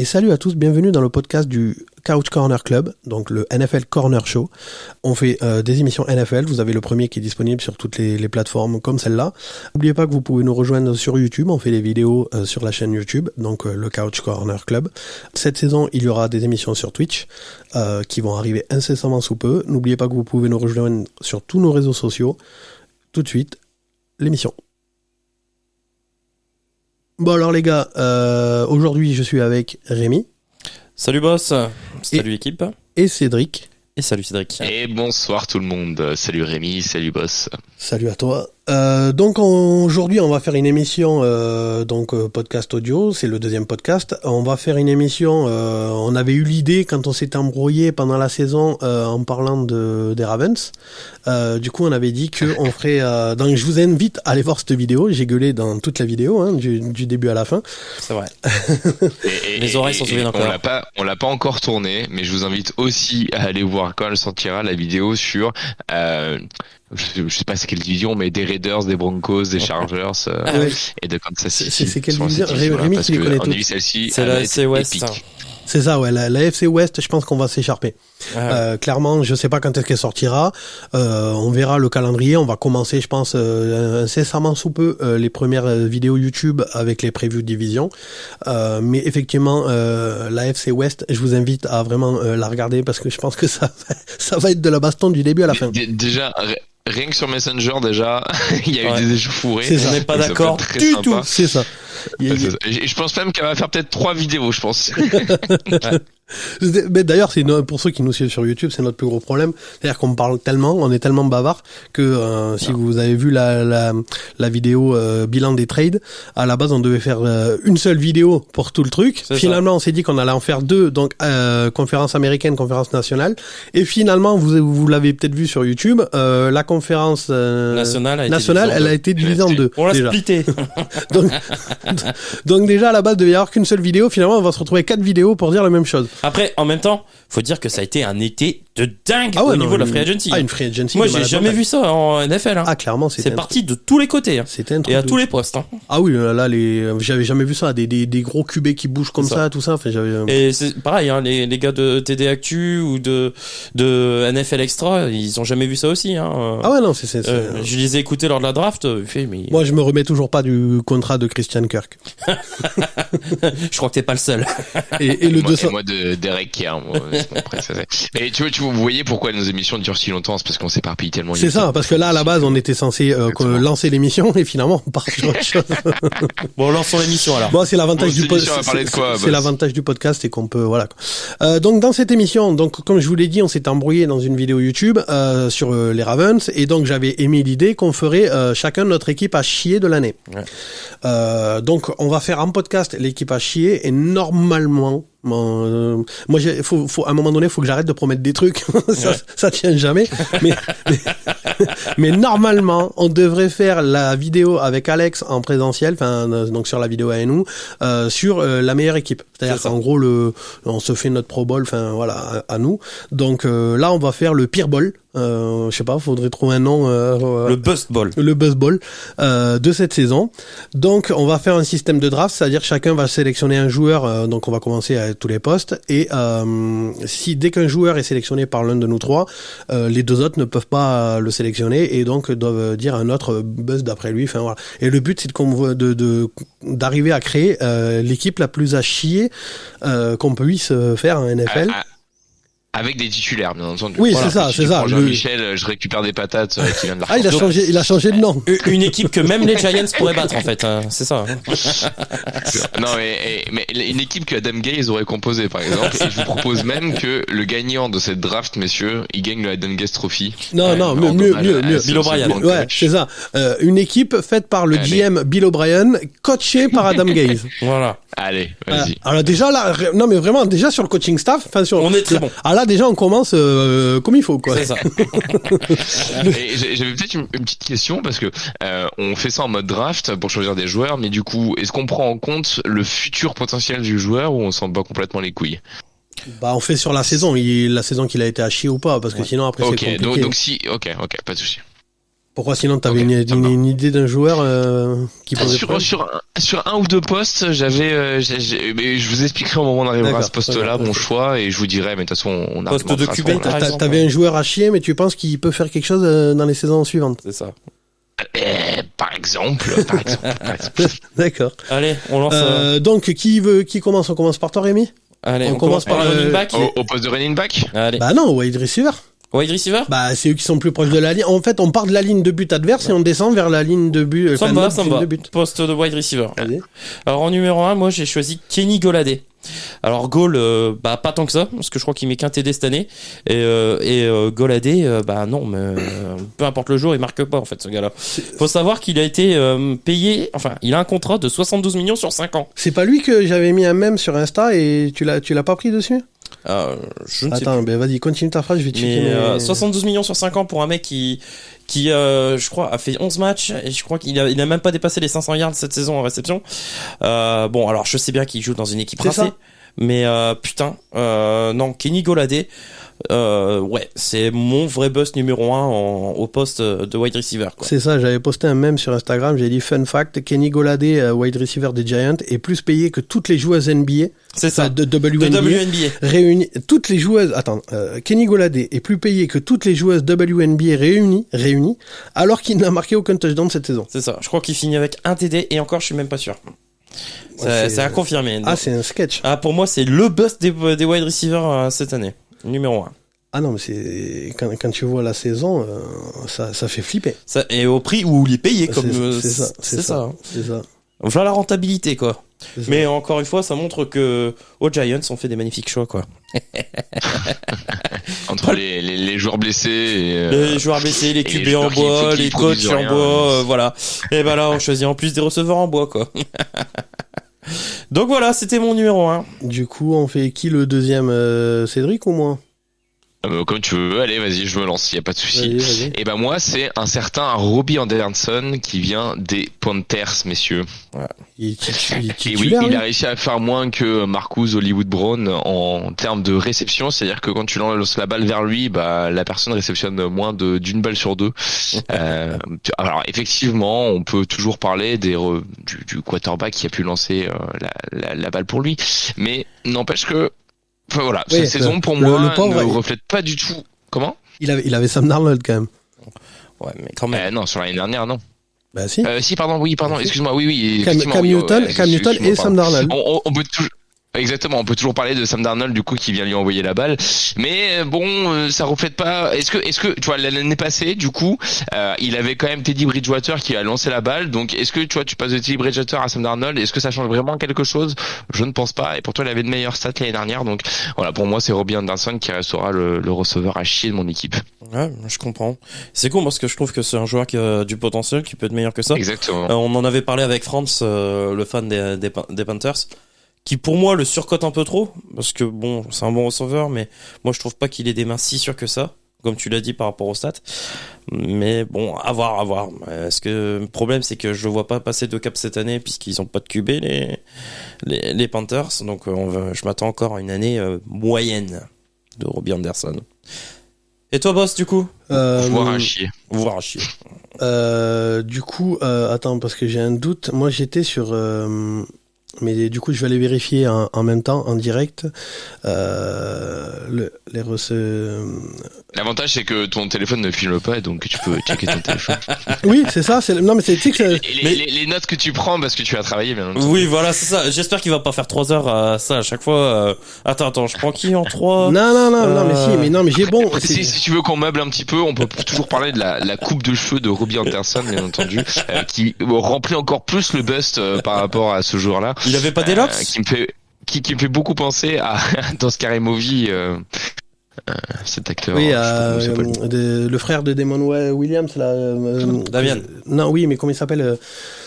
Et salut à tous, bienvenue dans le podcast du Couch Corner Club, donc le NFL Corner Show. On fait des émissions NFL, vous avez le premier qui est disponible sur toutes les plateformes comme celle-là. N'oubliez pas que vous pouvez nous rejoindre sur YouTube, on fait des vidéos sur la chaîne YouTube, donc le Couch Corner Club. Cette saison, il y aura des émissions sur Twitch qui vont arriver incessamment sous peu. N'oubliez pas que vous pouvez nous rejoindre sur tous nos réseaux sociaux. Tout de suite, l'émission. Bon alors les gars, aujourd'hui je suis avec Rémi. Salut boss, salut équipe. Et Cédric. Et salut Cédric. Et bonsoir tout le monde, salut Rémi, salut boss. Salut à toi. Donc aujourd'hui on va faire une émission podcast audio, c'est le deuxième podcast. On va faire une émission, on avait eu l'idée quand on s'était embrouillé pendant la saison en parlant des Ravens. Du coup on avait dit que on ferait donc je vous invite à aller voir cette vidéo, j'ai gueulé dans toute la vidéo hein, du début à la fin. C'est vrai. Les oreilles s'en souviennent encore. On l'a pas encore tourné, mais je vous invite aussi à aller voir quand elle sortira la vidéo sur je sais pas c'est quelle division, mais des Raiders, des Broncos, des Chargers et de Kansas City. C'est quelle division? Rémi qui les connaît toutes. Celle-ci, c'est la FC West. C'est ça, ouais. La FC West, je pense qu'on va s'écharper. Clairement, je sais pas quand est-ce qu'elle sortira. On verra le calendrier. On va commencer, je pense, incessamment sous peu les premières vidéos YouTube avec les previews de division. Mais effectivement, la FC West, je vous invite à vraiment la regarder parce que je pense que ça va être de la baston du début à la fin. Déjà. Rien que sur Messenger, déjà, il y a eu des échauffourées. On n'est pas d'accord du tout. C'est ça. Je pense même qu'elle va faire peut-être 3 vidéos, je pense. Mais d'ailleurs, pour ceux qui nous suivent sur YouTube, c'est notre plus gros problème. C'est-à-dire qu'on parle tellement, on est tellement bavard que si vous avez vu la vidéo bilan des trades, à la base on devait faire une seule vidéo pour tout le truc. Finalement, on s'est dit qu'on allait en faire deux, donc conférence américaine, conférence nationale. Et finalement, vous l'avez peut-être vu sur YouTube, la conférence nationale, elle a été divisée en deux. On l'a splitté. donc déjà à la base, il devait y avoir qu'une seule vidéo. Finalement, on va se retrouver 4 vidéos pour dire la même chose. Après, en même temps, faut dire que ça a été un été de dingue au niveau de la free agency. Une free agency. Moi, j'ai jamais vu ça en NFL. Hein. Ah, clairement, c'est parti de tous les côtés. Hein. C'était un truc et à tous les postes. Hein. Ah oui, là, j'avais jamais vu ça. Des gros QB qui bougent comme ça, tout ça. Enfin, et c'est pareil, hein, les gars de TD Actu ou de NFL Extra, ils ont jamais vu ça aussi. Hein. Ah ouais, non, je les ai écoutés lors de la draft. Moi, je me remets toujours pas du contrat de Christian Kirk. Je crois que t'es pas le seul. Et le 200. Et moi de Derek Carr. Mais tu vois, vous voyez pourquoi nos émissions durent si longtemps, c'est parce qu'on s'éparpille tellement. C'est ça, parce que là, à la base, on était censé lancer l'émission et finalement, on part sur autre chose. Bon, lançons l'émission alors. Bon, c'est l'avantage du podcast. C'est l'avantage du podcast, c'est qu'on peut, voilà. Donc, dans cette émission, donc, comme je vous l'ai dit, on s'est embrouillé dans une vidéo YouTube sur les Ravens et donc j'avais émis l'idée qu'on ferait chacun notre équipe à chier de l'année. Ouais. Donc, on va faire en podcast l'équipe à chier et normalement. Moi, faut à un moment donné, faut que j'arrête de promettre des trucs. ça tient jamais. Mais normalement, on devrait faire la vidéo avec Alex en présentiel, donc sur la vidéo à nous, sur la meilleure équipe. C'est-à-dire qu'en gros, on se fait notre Pro Bowl, à nous. Donc là, on va faire le Pire Bowl. Je sais pas, faudrait trouver un nom. Le Bust Ball. Le Bust Ball de cette saison. Donc, on va faire un système de draft, c'est-à-dire que chacun va sélectionner un joueur. Donc, on va commencer à tous les postes. Et si dès qu'un joueur est sélectionné par l'un de nous trois, les deux autres ne peuvent pas le sélectionner et donc doivent dire un autre buzz d'après lui. Voilà. Et le but, c'est d'arriver à créer l'équipe la plus à chier qu'on puisse faire en NFL. Avec des titulaires, bien entendu. Oui, voilà, c'est ça. Jean-Michel, je récupère des patates qui vient de la Ah, il a changé de nom. Une équipe que même les Giants pourraient battre, en fait. C'est ça. Non, mais une équipe que Adam Gaze aurait composée, par exemple. Et je vous propose même que le gagnant de cette draft, messieurs, il gagne le Adam Gaze Trophy. Non, mieux. Bill O'Brien. Ouais, c'est ça. Une équipe faite par le GM Bill O'Brien, coachée par Adam Gaze. Voilà. Allez, vas-y. Alors déjà là, non mais vraiment déjà sur le coaching staff, on est très bon. Ah là déjà on commence comme il faut quoi. C'est ça. Et j'avais peut-être une petite question parce que on fait ça en mode draft pour choisir des joueurs, mais du coup, est-ce qu'on prend en compte le futur potentiel du joueur ou on s'en bat complètement les couilles? Bah on fait sur la saison, la saison qu'il a été à chier ou pas, parce que sinon après c'est compliqué. Donc si, ok, pas de souci. Pourquoi sinon t'avais une idée d'un joueur qui posait sur un ou deux postes, mais je vous expliquerai au moment d'arriver à ce poste-là mon choix et je vous dirai. Mais de toute façon, on a poste de QB. T'avais un joueur à chier, mais tu penses qu'il peut faire quelque chose dans les saisons suivantes. C'est ça. Par exemple. D'accord. Allez, on lance. Donc qui commence? On commence par toi, Rémi. Allez, on commence par le running back. Au poste de running back. Allez. Bah non, wide receiver. Wide receiver? Bah, c'est eux qui sont plus proches de la ligne. En fait, on part de la ligne de but adverse et on descend vers la ligne de but. Ça me va. Poste de wide receiver. Allez. Alors, en numéro 1, moi, j'ai choisi Kenny Golladay. Alors, Goal, pas tant que ça, parce que je crois qu'il met qu'un TD cette année. Et Golladay, non, mais peu importe le jour, il marque pas, en fait, ce gars-là. Faut savoir qu'il a été payé, enfin, il a un contrat de 72 millions sur 5 ans. C'est pas lui que j'avais mis un mème sur Insta et tu l'as pas pris dessus? Je ne sais Attends, plus. vas-y, continue ta phrase, je vais te checker. 72 millions sur 5 ans pour un mec qui je crois, a fait 11 matchs et je crois qu'il a même pas dépassé les 500 yards cette saison en réception. Bon, alors je sais bien qu'il joue dans une équipe rincée, mais non, Kenny Golladay, c'est mon vrai boss numéro 1 au poste de wide receiver, quoi. C'est ça, j'avais posté un mème sur Instagram, j'ai dit fun fact, Kenny Golladay, wide receiver des Giants, est plus payé que toutes les joueuses NBA. C'est ça. De WNBA. Réunies, toutes les joueuses, Kenny Golladay est plus payé que toutes les joueuses WNBA réunies, alors qu'il n'a marqué aucun touchdown cette saison. C'est ça. Je crois qu'il finit avec un TD et encore, je suis même pas sûr. C'est à confirmer. Ah, c'est un sketch. Ah, pour moi, c'est le bust des wide receivers cette année. Numéro 1. Ah non, mais c'est quand tu vois la saison, ça fait flipper. Ça, et au prix où il est payé, c'est ça. Voilà la rentabilité, quoi. Mais ça. encore une fois, ça montre que aux Giants, on fait des magnifiques choix, quoi. Entre les joueurs blessés, les joueurs blessés, les QB en bois, les coachs en bois, voilà. Et ben là, on choisit en plus des receveurs en bois, quoi. Donc voilà, c'était mon numéro 1. Du coup, on fait qui le deuxième, Cédric ou moi? Comme tu veux, allez, vas-y, je me lance, y a pas de souci. Vas-y. Et ben moi, c'est un certain Robbie Anderson qui vient des Panthers, messieurs. Ouais. Il et oui, il a réussi à faire moins que Marcus Hollywood Brown en termes de réception, c'est-à-dire que quand tu lances la balle vers lui, la personne réceptionne moins d'une balle sur deux. Alors effectivement, on peut toujours parler du quarterback qui a pu lancer la balle pour lui, mais n'empêche que enfin voilà, cette saison pour moi le pauvre, ne reflète pas du tout. Comment? Il avait Sam Darnold quand même. Ouais, mais quand même. Non, sur l'année dernière, non. Bah si. Pardon, excuse-moi, oui. Cam Newton et Sam Darnold. On peut toujours. Exactement, on peut toujours parler de Sam Darnold du coup qui vient lui envoyer la balle, mais bon, ça reflète pas. Est-ce que tu vois l'année passée du coup, il avait quand même Teddy Bridgewater qui a lancé la balle, donc est-ce que tu vois tu passes de Teddy Bridgewater à Sam Darnold, est-ce que ça change vraiment quelque chose? Je ne pense pas. Et pourtant il avait de meilleures stats l'année dernière, donc voilà, pour moi c'est Robbie Anderson qui restera le receveur à chier de mon équipe. Ouais, je comprends. C'est con parce que je trouve que c'est un joueur qui a du potentiel, qui peut être meilleur que ça. Exactement. On en avait parlé avec Franz, le fan des Panthers, qui pour moi le surcote un peu trop, parce que bon, c'est un bon receveur, mais moi je trouve pas qu'il ait des mains si sûres que ça, comme tu l'as dit par rapport aux stats. Mais bon, à voir. Est-ce que le problème c'est que je le vois pas passer de cap cette année puisqu'ils ont pas de QB les Panthers, donc je m'attends encore à une année moyenne de Robbie Anderson. Et toi, boss, du coup? Voir à chier. Du coup, attends, parce que j'ai un doute. Moi, j'étais sur... mais du coup, je vais aller vérifier en même temps, en direct. L'avantage, c'est que ton téléphone ne filme pas, donc tu peux checker ton téléphone. Oui, c'est ça. Non, mais c'est tu sais que les notes que tu prends parce que tu as travaillé, bien entendu. Oui, voilà, c'est ça. J'espère qu'il va pas faire 3 heures à ça à chaque fois. Attends, je prends qui en 3? Non, mais j'ai bon. Si tu veux qu'on meuble un petit peu, on peut toujours parler de la coupe de cheveux de Robbie Anderson, bien entendu, qui remplit encore plus le bust par rapport à ce joueur-là. Il avait pas des locks qui me fait beaucoup penser à dans Scary Movie, cet acteur. Oui, le frère de Damon Williams, là. Damien. Non, oui, mais comment il s'appelle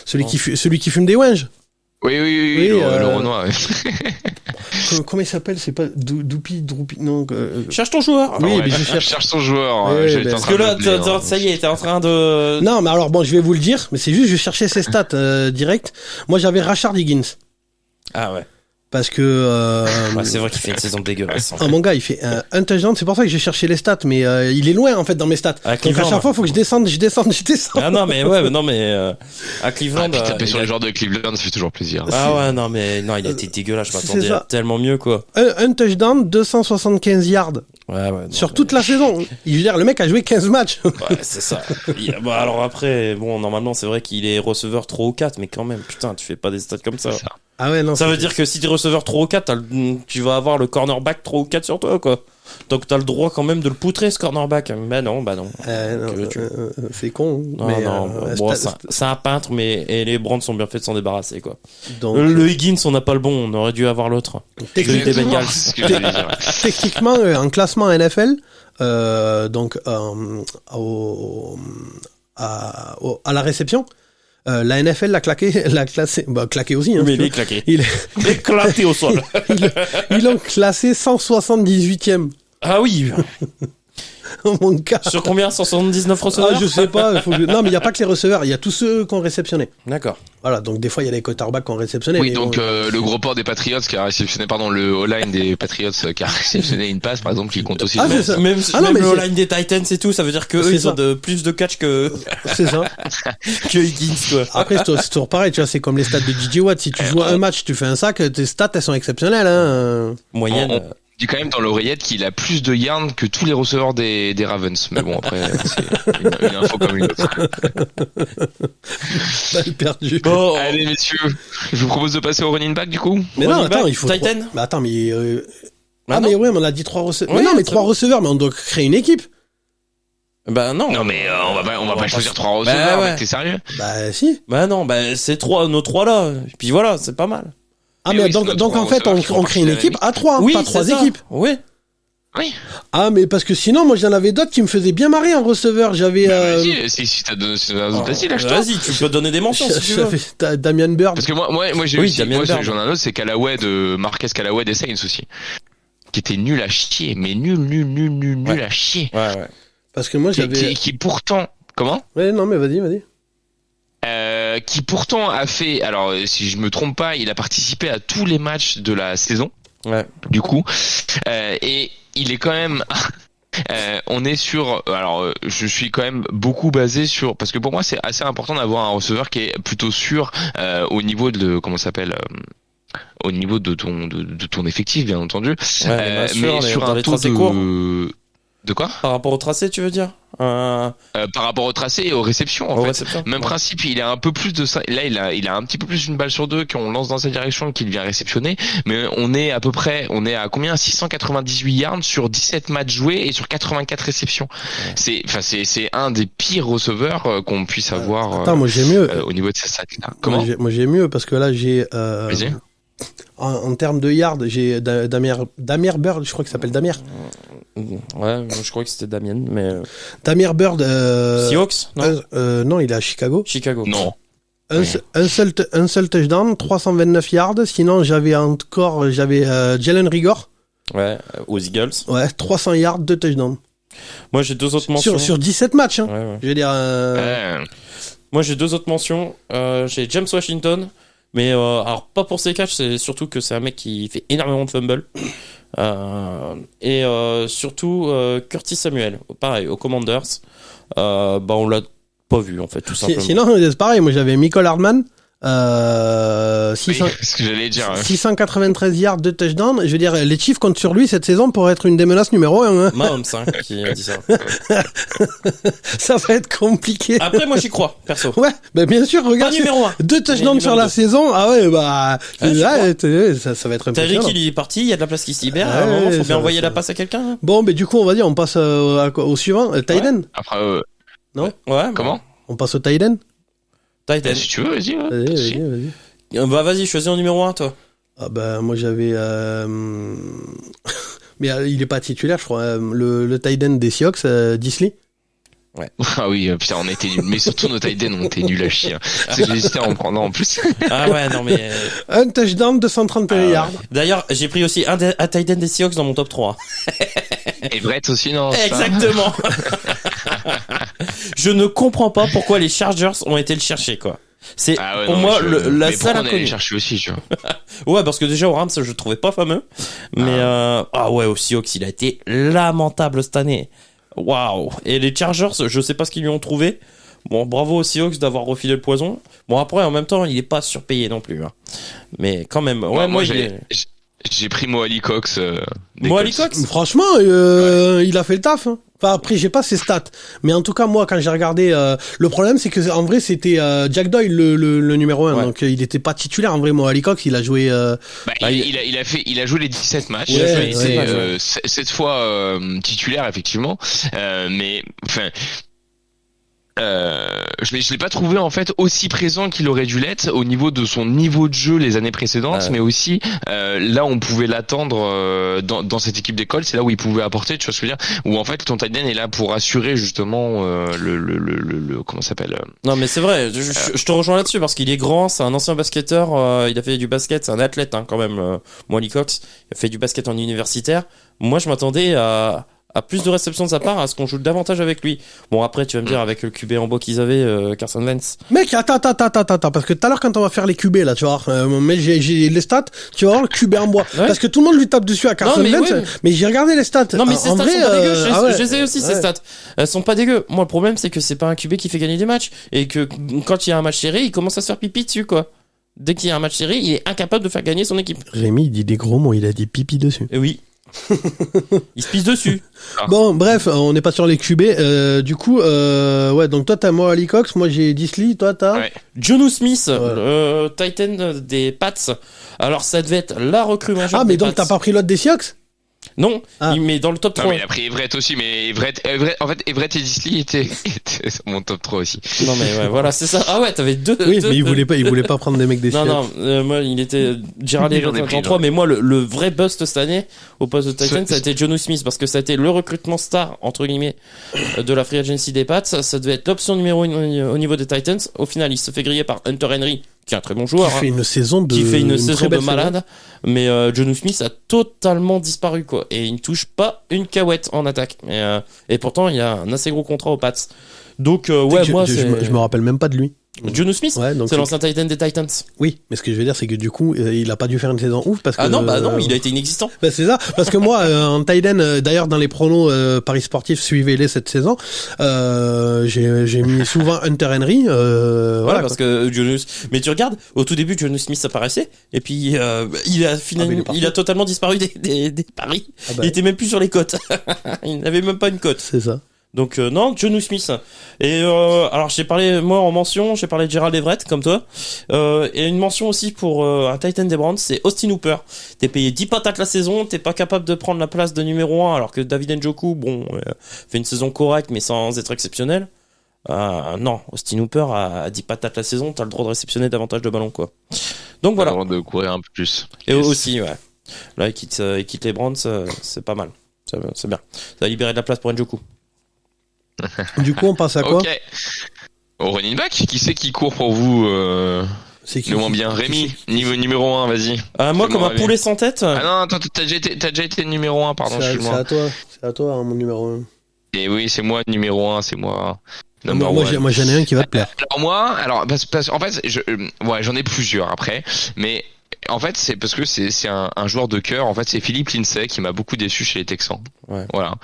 celui qui fume des wenges. Oui, le Renoir. Comment il s'appelle? C'est pas Doupi, non. Cherche ton joueur. Oui, mais je cherche son joueur. Parce que là, ça y est, t'es en train de... Non, mais alors bon, je vais vous le dire, mais c'est juste, je cherchais ses stats direct. Moi, j'avais Rashard Higgins. Ah ouais. Parce que Ouais, c'est vrai qu'il fait une saison dégueulasse. mon gars, il fait un touchdown. C'est pour ça que j'ai cherché les stats, mais il est loin en fait dans mes stats. Donc à Cleveland. chaque fois, il faut que je descende. Ah non, mais ouais, non, mais à Cleveland. Puis taper sur les joueurs de Cleveland, ça fait toujours plaisir. Ah ouais, non, mais non, il a été dégueulasse. Je m'attendais à tellement mieux, quoi. Un touchdown, 275 yards Ouais, non, sur toute la saison. Je veux dire, le mec a joué 15 matchs. Ouais, c'est ça. Bah, alors après, bon, normalement, c'est vrai qu'il est receveur 3 ou 4, mais quand même, putain, tu fais pas des stats comme ça. Ah ouais, non. Ça veut dire que si t'es receveur 3 ou 4, tu vas avoir le cornerback 3 ou 4 sur toi, quoi. Donc t'as le droit quand même de le poutrer, ce cornerback. Bah non. C'est con. Non, mais, non, bon, c'est un peintre, mais et les Browns sont bien faits de s'en débarrasser, quoi. Donc, le Higgins, on n'a pas le bon, on aurait dû avoir l'autre. Celui des Bengals. C'est ce que j'allais dire. Techniquement, en classement NFL, donc à la réception, la NFL l'a classé, claqué aussi. Hein, Mais il est claqué. Il est éclaté au sol. Ils l'ont classé 178e. Ah oui. Oh mon gars. Sur combien? 179 receveurs? Ah, je sais pas. Non, mais il n'y a pas que les receveurs. Il y a tous ceux qui ont réceptionné. D'accord. Voilà. Donc, des fois, il y a les quarterbacks qui ont réceptionné. Oui, mais donc bon, le gros port des Patriots qui a réceptionné, le O-line des Patriots qui a réceptionné une passe, par exemple, qui compte aussi. Ah, c'est ça. Même mais le line des Titans et tout, ça veut dire que eux, ils ont plus de catch que c'est ça. que Higgins, quoi. Après, c'est toujours pareil. Tu vois, c'est comme les stats de J.J. Watt. Si tu joues un match, tu fais un sac, tes stats, elles sont exceptionnelles. Hein. Moyenne. On dit quand même dans l'oreillette qu'il a plus de yards que tous les receveurs des Ravens. Mais bon, après, c'est une info comme une autre. Balle perdue. Bon, Allez, messieurs, je vous propose de passer au running back, du coup. Mais non, running attends, back, il faut. Titan. Mais attends, mais. Bah Ah, non. mais ouais, mais on a dit 3 receveurs. Oui, mais non, mais ça 3 va. receveurs, mais on doit créer une équipe. Bah non. Non, mais on va pas choisir 3 receveurs, ouais. mec, t'es sérieux? Bah, si. Bah non, bah c'est nos 3 là. Et puis voilà, c'est pas mal. Ah, Et mais oui, donc c'est notre en fait, receveur qui on font crée une partie de la équipe à 3, Oui, pas 3 c'est ça. équipes. Oui. Oui. Ah, mais parce que sinon, moi, j'en avais d'autres qui me faisaient bien marrer en receveur. J'avais. Vas-y, si t'as donné, vas-y, lâche-toi. Vas-y, tu peux donner des mentions si tu veux. j'avais Damian Bird. Parce que moi j'ai Oui, aussi, Damien moi, Bird. j'en ai un autre, c'est Callaway de Marquez Callaway des Saints aussi. Qui était nul à chier, mais nul à chier. Ouais. Parce que moi, j'avais. Qui pourtant, comment? Ouais, non, mais vas-y. Qui pourtant a fait, alors si je me trompe pas, il a participé à tous les matchs de la saison. Ouais. Du coup, et il est quand même. On est sur, alors je suis quand même beaucoup basé sur, parce que pour moi c'est assez important d'avoir un receveur qui est plutôt sûr au niveau de comment ça s'appelle. Au niveau de ton effectif, bien entendu, Ouais, mais sur un taux de quoi? Par rapport au tracé, tu veux dire? Par rapport au tracé et aux réceptions, en Aux fait. réceptions. Même principe, il a un peu plus de ça. Là, il a un petit peu plus d'une balle sur deux qu'on lance dans sa direction et qu'il vient réceptionner. Mais on est à combien? 698 yards sur 17 matchs joués et sur 84 réceptions. C'est un des pires receveurs qu'on puisse avoir. Attends, moi, j'ai mieux. Au niveau de sa stat. Comment? Moi, j'ai mieux parce que là, j'ai. Vas-y. En termes de yards, j'ai Damir Bird, je crois qu'il s'appelle Damir. Ouais, je crois que c'était Damien, mais. Damir Bird. Seahawks? Non. Non, il est à Chicago. Chicago. Non. Un seul touchdown, 329 yards. Sinon, j'avais Jalen Rigor. Ouais, aux Eagles. Ouais, 300 yards, 2 touchdowns. Moi, j'ai 2 autres mentions. Sur 17 matchs, hein. Ouais. Je veux dire. Moi, j'ai 2 autres mentions. J'ai James Washington, mais alors pas pour ses catchs, c'est surtout que c'est un mec qui fait énormément de fumble. Et surtout Curtis Samuel, pareil, aux Commanders. On l'a pas vu en fait, tout simplement. Sinon, c'est pareil. Moi, j'avais Michael Hardman. 600, Oui, ce que j'allais dire. 693 yards, 2 touchdowns. Je veux dire, les Chiefs comptent sur lui cette saison pour être une des menaces numéro 1. Hein. Mahomes, qui a dit ça. Ça va être compliqué. Après, moi, j'y crois, perso. Ouais, bah bien sûr, Pas regarde. numéro 1. 2 touchdowns Mais sur numéro la 2. saison. Ah ouais, bah. Ah, je ça va être Tyreek, impressionnant. il est parti, il y a de la place qui se libère. Ouais, À un moment, faut ça bien va, envoyer ça la va. passe à quelqu'un. Hein. Bon, mais du coup, on va dire, on passe au suivant. Tyden. Après, Non? Ouais. comment? On passe au Tyden. Titan. Si tu veux, vas-y. Ouais. Vas-y. Bah, vas-y, choisis en numéro 1, toi. Ah bah moi j'avais mais il est pas titulaire je crois le tight end des Seahawks Disley. Ah oui, putain, on était nuls. Mais surtout nos tight ends, on était nuls à chier. Parce que j'hésitais à en prendre en plus. Ah ouais, non mais. Un touchdown de 131 yards. D'ailleurs, j'ai pris aussi un tight end des Seahawks dans mon top 3. Et Brett aussi, non? ça Exactement. Je ne comprends pas pourquoi les Chargers ont été le chercher, quoi. C'est pour moi la seule inconnue. aller chercher aussi, tu vois. Ouais, parce que déjà au Rams, je le trouvais pas fameux, mais au Seahawks, il a été lamentable cette année. Waouh. Et les Chargers, je sais pas ce qu'ils lui ont trouvé. Bon, bravo aux Seahawks d'avoir refilé le poison. Bon, après, en même temps, il est pas surpayé non plus. Hein. Mais quand même, moi j'ai pris Mo Alley-Cox. Mo Alley-Cox, franchement, il a fait le taf. Hein. Enfin, après, j'ai pas ses stats, mais en tout cas, moi, quand j'ai regardé, le problème, c'est que en vrai, c'était Jack Doyle le numéro 1, donc il était pas titulaire. En vrai, Mo Alley-Cox, il a joué. Il a joué les 17 matchs. Ouais, il a joué 7 fois titulaire, effectivement. Mais enfin. Je l'ai pas trouvé en fait aussi présent qu'il aurait dû l'être au niveau de son niveau de jeu les années précédentes, mais aussi là on pouvait l'attendre dans cette équipe d'école, c'est là où il pouvait apporter, tu vois ce que je veux dire, où en fait ton tight end est là pour assurer justement le comment ça s'appelle. Non mais c'est vrai, je te rejoins là-dessus parce qu'il est grand, c'est un ancien basketteur, il a fait du basket, c'est un athlète quand même, Mo Alley-Cox, il a fait du basket en universitaire. Moi je m'attendais à plus de réception de sa part, à ce qu'on joue davantage avec lui. Bon, après, tu vas me dire, avec le QB en bois qu'ils avaient, Carson Wentz. Mec, attends, parce que tout à l'heure, quand on va faire les QB, là, tu vois, mais j'ai les stats, tu vas voir le QB en bois. Ouais. Parce que tout le monde lui tape dessus à Carson Wentz, mais j'ai regardé les stats. Non, mais ces stats sont pas dégueux, je les ai aussi, ces stats. Elles sont pas dégueux. Moi, le problème, c'est que c'est pas un QB qui fait gagner des matchs, et que quand il y a un match serré, il commence à se faire pipi dessus, quoi. Dès qu'il y a un match serré, il est incapable de faire gagner son équipe. Rémi, il dit des gros mots, il a dit pipi dessus. Et oui. Il se pisse dessus. Bon, bref, on n'est pas sur les QB. Du coup, donc toi t'as Mo Alley-Cox, moi j'ai Disley, toi t'as Jonnu Smith, le Titan des Pats. Alors ça devait être la recrue majeure. Ah, mais donc t'as pas pris l'autre des Seahawks? Non, il met dans le top 3. Non, mais il a pris Everett aussi, mais Everett et Disley étaient mon top 3 aussi. Non, mais ouais, voilà, c'est ça. Ah ouais, t'avais deux. Oui, mais il voulait pas prendre des mecs des Seahawks. Non, moi, il était Gerald Everett en 3, mais moi, le vrai bust cette année, au poste de Titan, ça a été Jonnu Smith, parce que ça a été le recrutement star, entre guillemets, de la free agency des Pats. Ça devait être l'option numéro 1 au niveau des Titans. Au final, il se fait griller par Hunter Henry, qui est un très bon joueur. Qui fait une saison de malade. Mais Jonnu Smith a totalement disparu, quoi. Et il ne touche pas une cahouette en attaque. Et pourtant, il a un assez gros contrat aux Pats. Donc, je me rappelle même pas de lui. Jonnu Smith, c'est l'ancien Titan des Titans. Oui, mais ce que je veux dire, c'est que du coup, il a pas dû faire une saison ouf parce que. Non, il a été inexistant. C'est ça, parce que moi, en Titan, d'ailleurs, dans les pronos Paris Sportifs, suivez-les cette saison. J'ai mis souvent Hunter Henry. Voilà, parce que mais tu regardes, au tout début, Jonnu Smith apparaissait, et puis il a totalement disparu des paris. Il était même plus sur les cotes. Il n'avait même pas une cote. C'est ça. Donc non, Jonnu Smith. Et alors j'ai parlé moi en mention, j'ai parlé de Gerald Everett comme toi. Et une mention aussi pour un Titan des Browns, c'est Austin Hooper. T'es payé 10 patates la saison, t'es pas capable de prendre la place de numéro 1 alors que David Njoku, fait une saison correcte mais sans être exceptionnel. Non, Austin Hooper à 10 patates la saison, t'as le droit de réceptionner davantage de ballons, quoi. Donc voilà. T'as le droit de courir un peu plus. Et aussi, ouais. Là, il quitte les Browns, c'est pas mal. C'est bien. Ça va libérer de la place pour Njoku. Du coup, on passe à quoi? Ok. Au running back, qui c'est qui court pour vous C'est qui le moins bien? Rémi, numéro 1, vas-y. Moi, comme un poulet sans tête. Ah non, attends, t'as déjà été numéro 1, pardon, excuse-moi. C'est à toi, mon numéro 1. Et oui, c'est moi, numéro 1, c'est moi. Moi, j'en ai un qui va te plaire. En fait, j'en ai plusieurs après, mais en fait, c'est parce que c'est un joueur de cœur. En fait, c'est Philippe Lindsay qui m'a beaucoup déçu chez les Texans. Ouais. Voilà.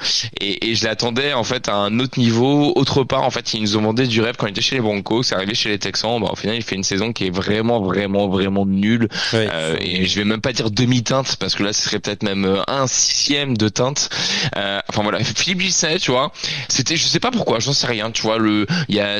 Et je l'attendais en fait à un autre niveau, autre part. En fait, ils nous ont demandé du rêve quand il était chez les Broncos. C'est arrivé chez les Texans. Au final, il fait une saison qui est vraiment nulle. Ouais, et je vais même pas dire demi-teinte parce que là, ce serait peut-être même 1/6 de teinte. Enfin voilà, Philippe Lindsay, tu vois. C'était, je sais pas pourquoi, j'en sais rien. Tu vois,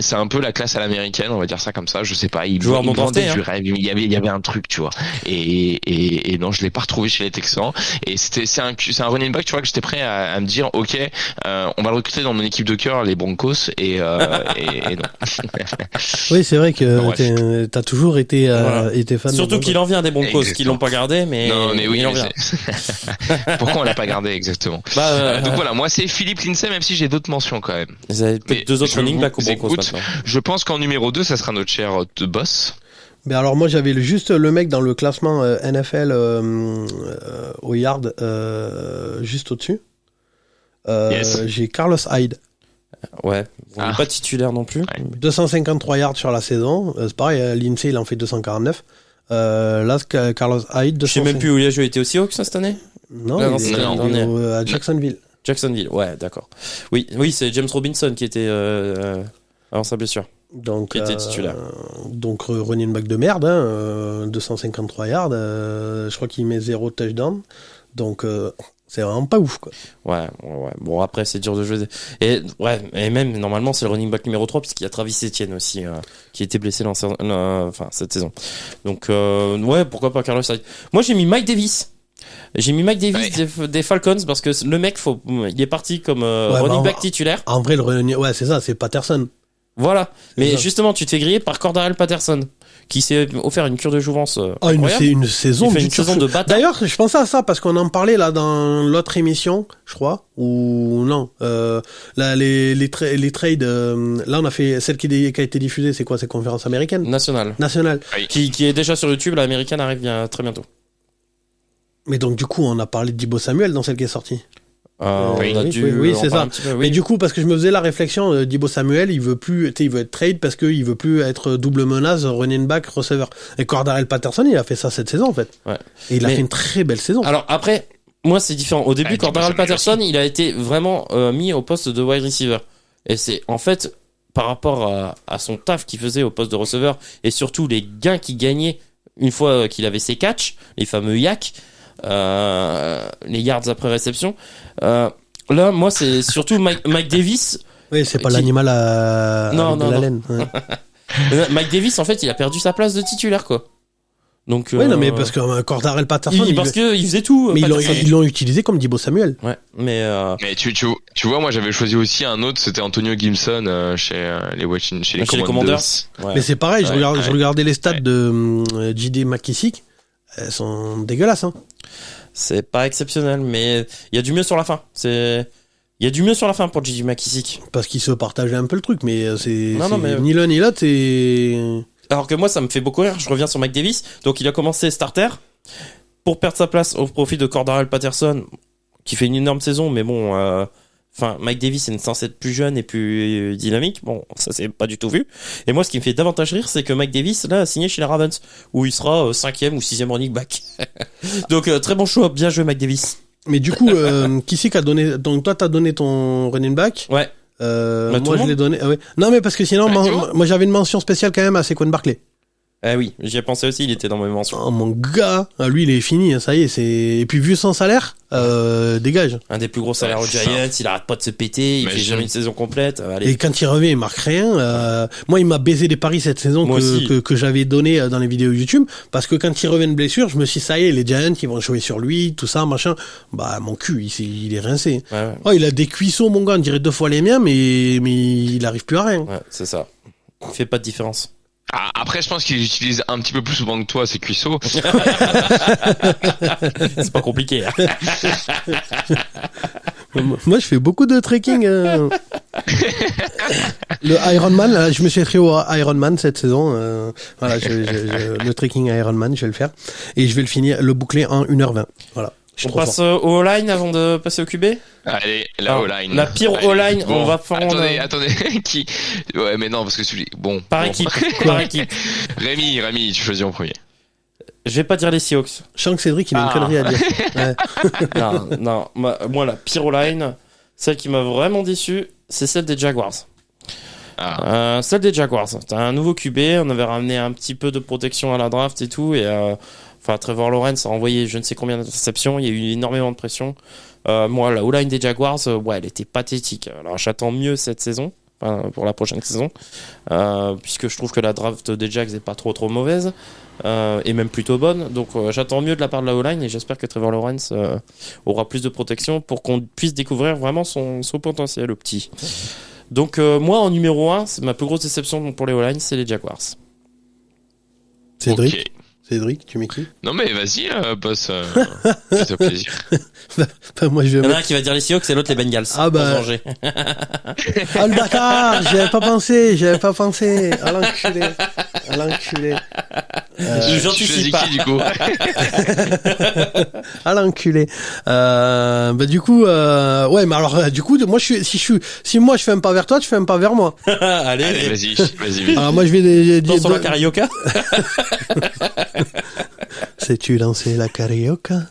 c'est un peu la classe à l'américaine, on va dire ça comme ça. Je sais pas. Il vendait du rêve. Il y avait un truc, tu vois. Et non, je l'ai pas retrouvé chez les Texans. Et c'est un running back, tu vois, que j'étais prêt à me dire, ok, on va le recruter dans mon équipe de cœur, les Broncos, et non. Oui, c'est vrai que t'as toujours été fan. Surtout qu'il en vient des Broncos, qui l'ont pas gardé, mais non, mais oui, il en vient. Pourquoi on l'a pas gardé exactement? Donc voilà, moi c'est Philippe Lindsay, même si j'ai d'autres mentions quand même. Vous avez peut-être deux autres running backs aux Broncos maintenant. Je pense qu'en numéro 2, ça sera notre cher boss. Mais alors moi j'avais juste le mec dans le classement NFL au yard juste au-dessus. Yes. J'ai Carlos Hyde. Ouais, on n'est pas titulaire non plus. 253 yards sur la saison. C'est pareil, Lindsay, il en fait 249. Là, Carlos Hyde, 205. Je sais même plus où il a joué. Il était aussi Hawks cette année? Non, c'est il est à Jacksonville. Jacksonville, ouais, d'accord. Oui, c'est James Robinson qui était avant sa blessure. Donc, qui était titulaire. Donc running back de merde, 253 yards. Je crois qu'il met 0 touchdown. Donc c'est vraiment pas ouf, quoi. Ouais. Bon, après, c'est dur de jouer. Et même, normalement, c'est le running back numéro 3, puisqu'il y a Travis Etienne aussi, qui était blessé cette saison. Donc, ouais, pourquoi pas Carlos Hyde. Moi, j'ai mis Mike Davis. Des Falcons, parce que le mec, il est parti comme running back titulaire. En vrai, c'est ça, c'est Patterson. Voilà. Mais justement, tu te fais griller par Cordarrelle Patterson, qui s'est offert une cure de jouvence incroyable. Une saison de bâtard. D'ailleurs, je pensais à ça parce qu'on en parlait là dans l'autre émission, je crois, ou non. Là, les trades. Là, on a fait celle qui a été diffusée. C'est quoi, ces conférences américaines? Nationale. Oui. Qui est déjà sur YouTube. L'américaine arrive très bientôt. Mais donc du coup, on a parlé de Deebo Samuel dans celle qui est sortie. Oui, c'est ça. Mais du coup, parce que je me faisais la réflexion, Deebo Samuel, il veut être trade parce qu'il veut plus être double menace, running back, receveur. Et Cordarrelle Patterson, il a fait ça cette saison en fait. Ouais. Et il a fait une très belle saison. Alors après, moi c'est différent. Au début, Cordarrelle Patterson, il a été vraiment mis au poste de wide receiver. Et c'est en fait par rapport à son taf qu'il faisait au poste de receveur et surtout les gains qu'il gagnait une fois qu'il avait ses catchs, les fameux YAC. Les yards après réception. Là, moi, c'est surtout Mike Davis. Oui, c'est pas l'animal à la laine. Ouais. Mike Davis, en fait, il a perdu sa place de titulaire, quoi. Donc, oui, non, mais parce que Cordarrelle Patterson, parce que il faisait tout. Mais ils l'ont utilisé comme Deebo Samuel. Ouais, mais tu vois, moi j'avais choisi aussi un autre, c'était Antonio Gibson chez les Commanders. Ouais. Mais c'est pareil, je regardais les stats de J.D. McKissick. Elles sont dégueulasses, hein. C'est pas exceptionnel, mais il y a du mieux sur la fin. Il y a du mieux sur la fin pour J.D. McKissick. Parce qu'ils se partageaient un peu le truc, mais mais ni l'un ni l'autre, c'est... Alors que moi, ça me fait beaucoup rire. Je reviens sur Mike Davis. Donc, il a commencé starter pour perdre sa place au profit de Cordarrelle Patterson, qui fait une énorme saison, mais bon... Mike Davis est censé être plus jeune et plus dynamique. Bon, ça c'est pas du tout vu. Et moi, ce qui me fait davantage rire, c'est que Mike Davis, là, a signé chez les Ravens, où il sera 5e ou 6e running back. Donc, très bon choix. Bien joué, Mike Davis. Mais du coup, qui c'est qui a donné... Donc, toi, t'as donné ton running back. Ouais. Moi, je l'ai donné... Ah ouais. Non, mais parce que sinon, moi, j'avais une mention spéciale quand même à Saquon Barkley. Ah oui, j'y ai pensé aussi, il était dans mes mentions. Oh mon gars, lui il est fini, ça y est, et puis vu son salaire, dégage. Un des plus gros salaires aux Giants, il arrête pas de se péter, il fait jamais une saison complète. Allez. Et quand il revient, il marque rien. Moi, il m'a baisé des paris cette saison que j'avais donné dans les vidéos YouTube, parce que quand il revient de blessure, je me suis dit, ça y est, les Giants, ils vont jouer sur lui, tout ça, machin. Bah, mon cul, il est rincé. Ouais. Oh, il a des cuissons, mon gars, on dirait 2 fois les miens, mais il arrive plus à rien. Ouais, c'est ça. Il fait pas de différence. Après, je pense qu'il utilise un petit peu plus souvent que toi ces cuisseaux. C'est pas compliqué. Hein. Moi, je fais beaucoup de trekking. Le Ironman, là, je me suis inscrit au Ironman cette saison. Voilà, le trekking Ironman, je vais le faire. Et je vais le boucler en 1h20. Voilà. On passe au O-line avant de passer au QB. Allez, la O-line. La pire O-line, bon, on va faire... Attendez, qui... Ouais, mais non, parce que celui... Bon. Par équipe. Rémi, tu choisis en premier. Je vais pas dire les Seahawks. Je sens que Cédric, il a une connerie à dire. Ouais. Non. Moi, la pire O-line, celle qui m'a vraiment déçu, c'est celle des Jaguars. Celle des Jaguars. T'as un nouveau QB, on avait ramené un petit peu de protection à la draft et tout, et... Trevor Lawrence a envoyé je ne sais combien d'interceptions, il y a eu énormément de pression. Moi, la O-line des Jaguars, elle était pathétique. Alors, j'attends mieux cette saison, pour la prochaine saison, puisque je trouve que la draft des Jags est pas trop mauvaise, et même plutôt bonne. Donc, j'attends mieux de la part de la O-line, et j'espère que Trevor Lawrence aura plus de protection pour qu'on puisse découvrir vraiment son potentiel au petit. Donc, moi, en numéro 1, c'est ma plus grosse déception pour les O-line, c'est les Jaguars. Cédric. Okay. Cédric, tu mets qui? Non mais vas-y, boss, fais-toi plaisir. Moi, je vais... Il y en a un qui va dire les Seahawks et l'autre les Bengals. Ah bah... Ah le bâtard, j'avais pas pensé. Ah l'enculé. J'anticipe pas. Qui, du coup? Ah l'enculé. Du coup, ouais, mais alors du coup, moi si moi je fais un pas vers toi, tu fais un pas vers moi. Allez, vas-y. Alors moi je vais danse sur la carioca. Sais-tu lancer la carioca?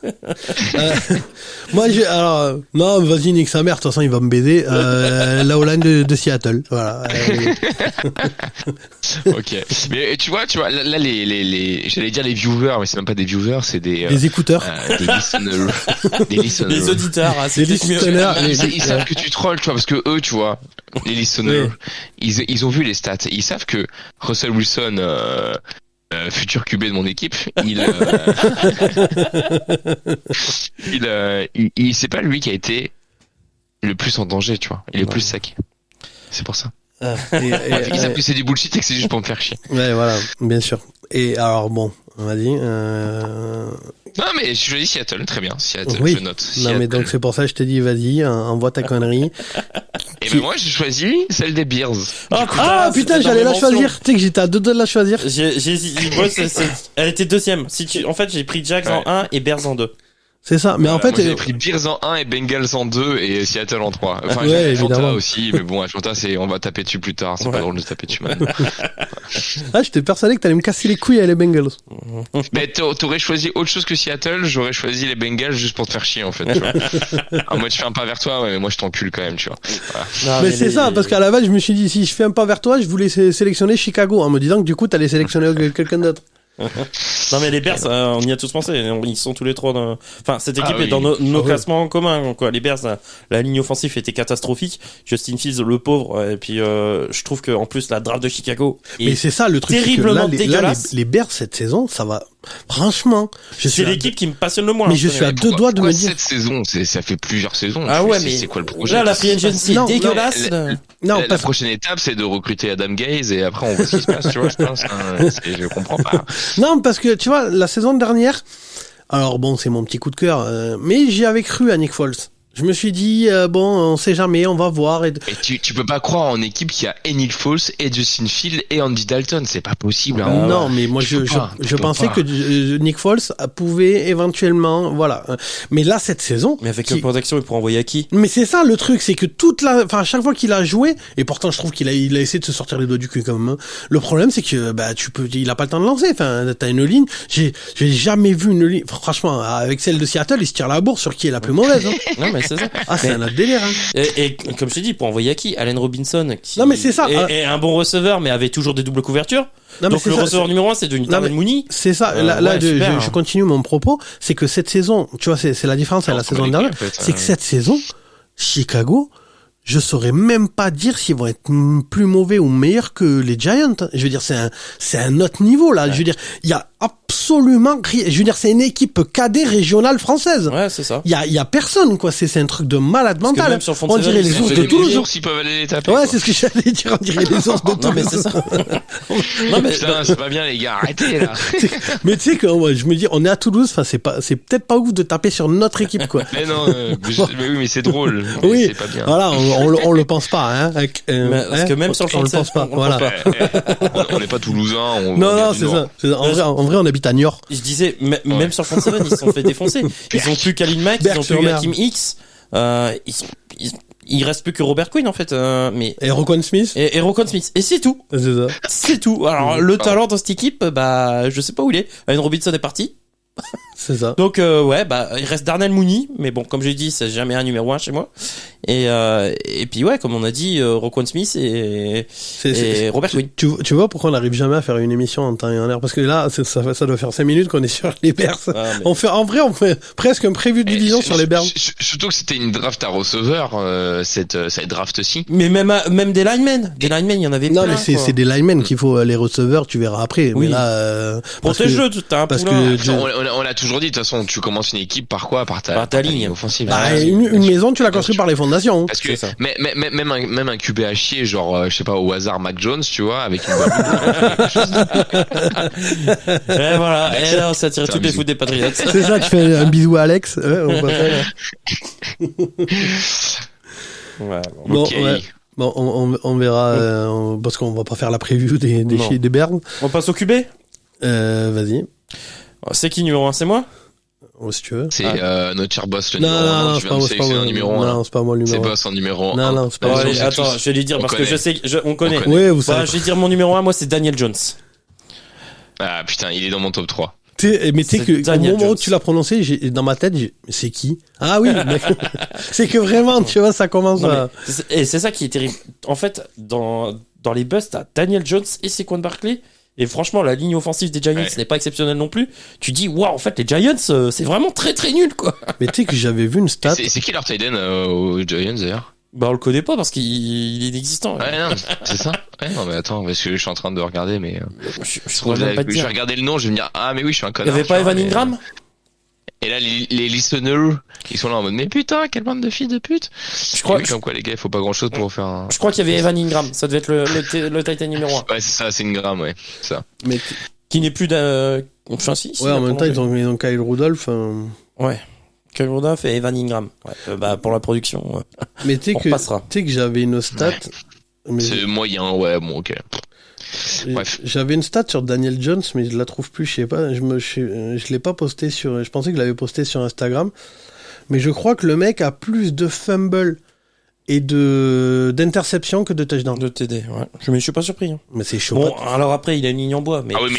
Moi alors non, vas-y nique sa mère, de toute façon il va me baiser. La Hollande de Seattle, voilà. Ok. Mais tu vois, là j'allais dire les viewers, mais c'est même pas des viewers, c'est des écouteurs, des listeners, les auditeurs, les listeners. Ils savent que tu trolls, tu vois, parce que eux, tu vois, les listeners, ils ont vu les stats, ils savent que Russell Wilson, futur QB de mon équipe, c'est pas lui qui a été le plus en danger, tu vois, il est plus saqué. C'est pour ça. Ils savent que c'est du bullshit et que c'est juste pour me faire chier. Ouais, voilà, bien sûr. Et alors bon, on va dire. Non mais je choisis Seattle, très bien. Seattle, oui. je note. Seattle. Non mais donc c'est pour ça que je te dis vas-y, envoie ta connerie. Et ben moi j'ai choisi celle des Bears. Putain, j'allais la choisir. Tu sais que j'étais à deux doigts de la choisir. Moi, elle était deuxième. En fait, j'ai pris Jags en 1 et Bears en 2. C'est ça, mais en fait... Moi, j'ai pris Bears en 1 et Bengals en 2 et Seattle en 3. Enfin, j'ai Atlanta aussi, mais bon, Atlanta, on va taper dessus plus tard, c'est pas drôle de taper dessus maintenant. J'étais persuadé que t'allais me casser les couilles avec les Bengals. Mais t'aurais choisi autre chose que Seattle, j'aurais choisi les Bengals juste pour te faire chier, en fait, tu vois. Alors, moi, je fais un pas vers toi, ouais, mais moi, je t'encule quand même, tu vois. Voilà. Non, mais c'est ça, parce qu'à la base, je me suis dit, si je fais un pas vers toi, je voulais sélectionner Chicago, en me disant que du coup, t'allais sélectionner quelqu'un d'autre. Non mais les Bears, on y a tous pensé. Ils sont tous les trois enfin, cette équipe est dans nos classements en commun, quoi. Les Bears, la ligne offensive était catastrophique. Justin Fields, le pauvre. Et puis, je trouve que en plus la draft de Chicago mais c'est ça le truc, terriblement c'est que dégueulasse. Les Bears cette saison, ça va. Franchement, c'est l'équipe qui me passionne le moins. Mais je suis à deux doigts de me dire. Cette saison, ça fait plusieurs saisons. Ah ouais, mais c'est quoi le projet? Là, la free agency est dégueulasse. La prochaine étape, c'est de recruter Adam Gaze et après on voit ce qui se passe, tu vois, je pense. Je comprends pas. Non, parce que tu vois, la saison dernière, alors bon, c'est mon petit coup de cœur, mais j'y avais cru à Nick Foles. Je me suis dit, bon, on sait jamais, on va voir. Et tu peux pas croire en équipe qui a et Nick Foles, et Justin Fields, et Andy Dalton. C'est pas possible. Hein. Non, mais moi, je pensais que Nick Foles pouvait éventuellement, voilà. Mais là, cette saison. Mais avec la protection, il pourrait envoyer à qui? Mais c'est ça, le truc, c'est que chaque fois qu'il a joué, et pourtant, je trouve qu'il a essayé de se sortir les doigts du cul quand même. Hein. Le problème, c'est que, il a pas le temps de lancer. Enfin, t'as une ligne. J'ai jamais vu une ligne. Franchement, avec celle de Seattle, il se tire la bourse sur qui est la plus mauvaise. Hein. Non, mais c'est ça. C'est un autre délire. Hein. Et comme je t'ai dit, pour envoyer à qui? Allen Robinson, qui non, mais c'est ça. est un bon receveur, mais avait toujours des doubles couvertures. Non, donc le receveur numéro 1, c'est devenu Darnell Mooney. C'est ça. Je continue mon propos. C'est que cette saison, tu vois, c'est la différence avec la saison dernière. C'est que cette saison, Chicago, je saurais même pas dire s'ils vont être plus mauvais ou meilleurs que les Giants. Je veux dire, c'est un autre niveau, là. Ouais. Je veux dire, il y a absolument, je veux dire, c'est une équipe cadet régionale française. Ouais, c'est ça. Il y a personne, quoi. C'est un truc de malade mental. On dirait les ours de Toulouse. Les ours, ils peuvent aller les taper. Ouais, c'est ce que j'allais dire. On dirait les ours de Toulouse. Non, mais c'est ça. Non, mais putain, c'est pas bien, les gars. Arrêtez, là. Mais tu sais que, je me dis, on est à Toulouse. Enfin, c'est peut-être pas ouf de taper sur notre équipe, quoi. Mais non, mais oui, mais c'est drôle. Oui. C'est pas bien. Voilà, on le pense pas, hein. Parce que même sur le on le pense pas. Voilà. On n'est pas toulousain. Non, c'est ça. En vrai, on habite à Niort. Je disais, même sur Front 7, ils se sont fait défoncer. Ils ont plus Khalil Mack, ils ont plus Hakim X. Il reste plus que Robert Quinn en fait. Et Roquan Smith. Et Roquan Smith. Et c'est tout. C'est ça. C'est tout. Alors le talent dans cette équipe, je sais pas où il est. Allen Robinson est parti. C'est ça. Donc il reste Darnell Mooney, mais bon, comme j'ai dit, c'est jamais un numéro 1 chez moi. Et puis ouais, comme on a dit, Roquan Smith et Robert Quinn. Tu vois pourquoi on n'arrive jamais à faire une émission en temps et en heure? Parce que là, ça doit faire 5 minutes qu'on est sur les Bears. On fait presque un prévu de division sur les Bears. Surtout que c'était une draft à receveur, cette draft-ci. Mais même des linemen. Des linemen, il y en avait plein. Non, mais c'est des linemen qu'il faut, les receveurs, tu verras après. Oui. Mais là, pour tes jeux, t'as un poulain. On l'a toujours dit, de toute façon, tu commences une équipe par quoi? Par ta ligne offensive. Une maison, tu la construis par les fondations. Parce que même un QB à chier, genre, je sais pas, au hasard, Mac Jones, tu vois, avec une bonne et voilà. Et là, on s'est tiré toutes les foutes des Patriots. C'est ça, tu fais un bisou à Alex. Ouais, bon. Okay. Ouais. Bon, on verra, parce qu'on va pas faire la preview des Bears. On passe au QB? Vas-y. C'est qui numéro 1? C'est moi? Oh, si tu veux. C'est notre cher boss, le Non, numéro 1. non, Tu c'est viens de pas sélectionner moi. un numéro 1. Non, c'est pas moi le C'est numéro 1. boss en numéro 1. Non, non, c'est pas moi. Allez, attends, je vais lui dire parce que je sais, on connaît. Oui, vous Bah, savez. je vais dire mon numéro 1, moi c'est Daniel Jones. Ah putain, il est dans mon top 3. Mais tu sais C'est que au Daniel moment où Jones. tu l'as prononcé, dans ma tête, c'est qui? Ah oui, mec. C'est que vraiment, tu vois, ça commence Non, à... Et c'est ça qui est terrible. En fait, dans les busts, t'as Daniel Jones et Saquon Barkley. Et franchement, la ligne offensive des Giants n'est pas exceptionnelle non plus. Tu dis, waouh, en fait, les Giants, c'est vraiment très très nul, quoi. Mais tu sais que j'avais vu une stat. C'est qui leur tight end aux Giants d'ailleurs? Bah, on le connaît pas parce qu'il est inexistant. Ouais, non, c'est ça. Ouais, non, mais attends, parce que je suis en train de regarder, mais. Je pourrais même pas te Je dire. vais regarder le nom, je vais me dire, ah, mais oui, je suis un Il y connard. avait pas tu vois, Evan mais- Ingram? Et là, les listeners, ils sont là en mode, mais putain, quelle bande de filles de pute. Je crois, Et oui, comme quoi, les gars, il faut pas grand chose pour faire un. je crois qu'il y avait Evan Ingram. Ça devait être le Titan numéro 1. Ouais, c'est ça, c'est une gramme, ouais. C'est ça. Mais Qui n'est plus d'un. Enfin, si. ouais, en même temps, ils ont Kyle Rudolph. Ouais. Kyle Rudolph et Evan Ingram. Ouais. Bah, pour la production, Mais tu on repassera. sais que j'avais une stat. Mais C'est moyen, ouais, bon, ok. Bref. j'avais une stat sur Daniel Jones, mais je la trouve plus. Je sais pas. Je l'ai pas posté sur. Je pensais que je l'avais posté sur Instagram. Mais je crois que le mec a plus de fumble et d'interception que de touchdown. De TD, ouais. Je me suis pas surpris. Hein. Mais c'est chaud. Bon, alors après, il a une ligne en bois. Mais Ah oui,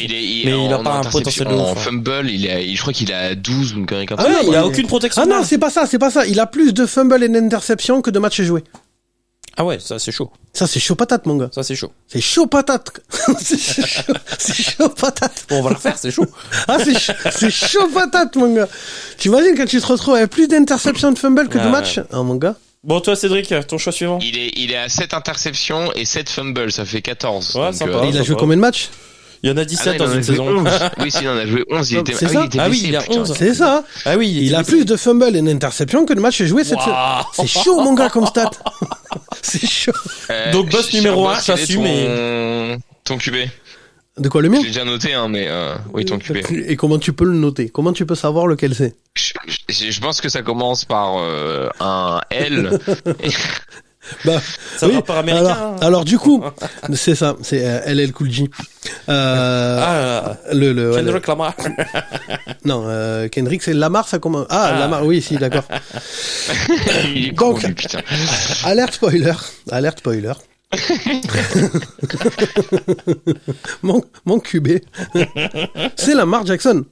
mais il a en pas un interception, potentiel de ouf, en hein. fumble, je crois qu'il a 12 ou une connerie comme Ah ça. ouais, il a bah, aucune protection. Ah non, de c'est pas ça. Il a plus de fumble et d'interception que de matchs joués. Ah ouais, ça c'est chaud. Ça, c'est chaud patate, mon gars. Ça c'est chaud. C'est chaud patate. c'est chaud patate. Bon, on va le refaire, c'est chaud. Ah, c'est chaud patate, mon gars. Tu imagines quand tu te retrouves avec plus d'interceptions de fumble que de Ah, matchs? Ah, mon gars. Bon, toi, Cédric, ton choix suivant. Il est à 7 interceptions et 7 fumbles, ça fait 14. Ouais, donc, sympa. Il a ça joué va. combien de matchs? Il y en a Ah 17 non, il dans en a une joué saison. 11. Oui, si, il en a joué 11. C'est ça était Ah oui, blessé, il a putain. 11. C'est ça. Ah oui, Il a plus de fumble et d'interceptions que de matchs joués cette saison. Waouh. C'est chaud, mon gars, comme stat. C'est chaud. Donc, boss cher numéro boss, 1, quel est j'assume, ton QB. De quoi, le mien? J'ai déjà noté, hein, mais oui, ton QB. Et comment tu peux le noter? Comment tu peux savoir lequel c'est? Je pense que ça commence par un L. Bah, Ça oui. va par américain. Alors, du coup, c'est ça. C'est LL Cool J. Le Kendrick Lamar. Non, Kendrick, c'est Lamar, ça commence. Ah, Lamar, oui, si, d'accord. Il est Donc- con, lui, putain. Alerte spoiler. mon QB, c'est Lamar Jackson.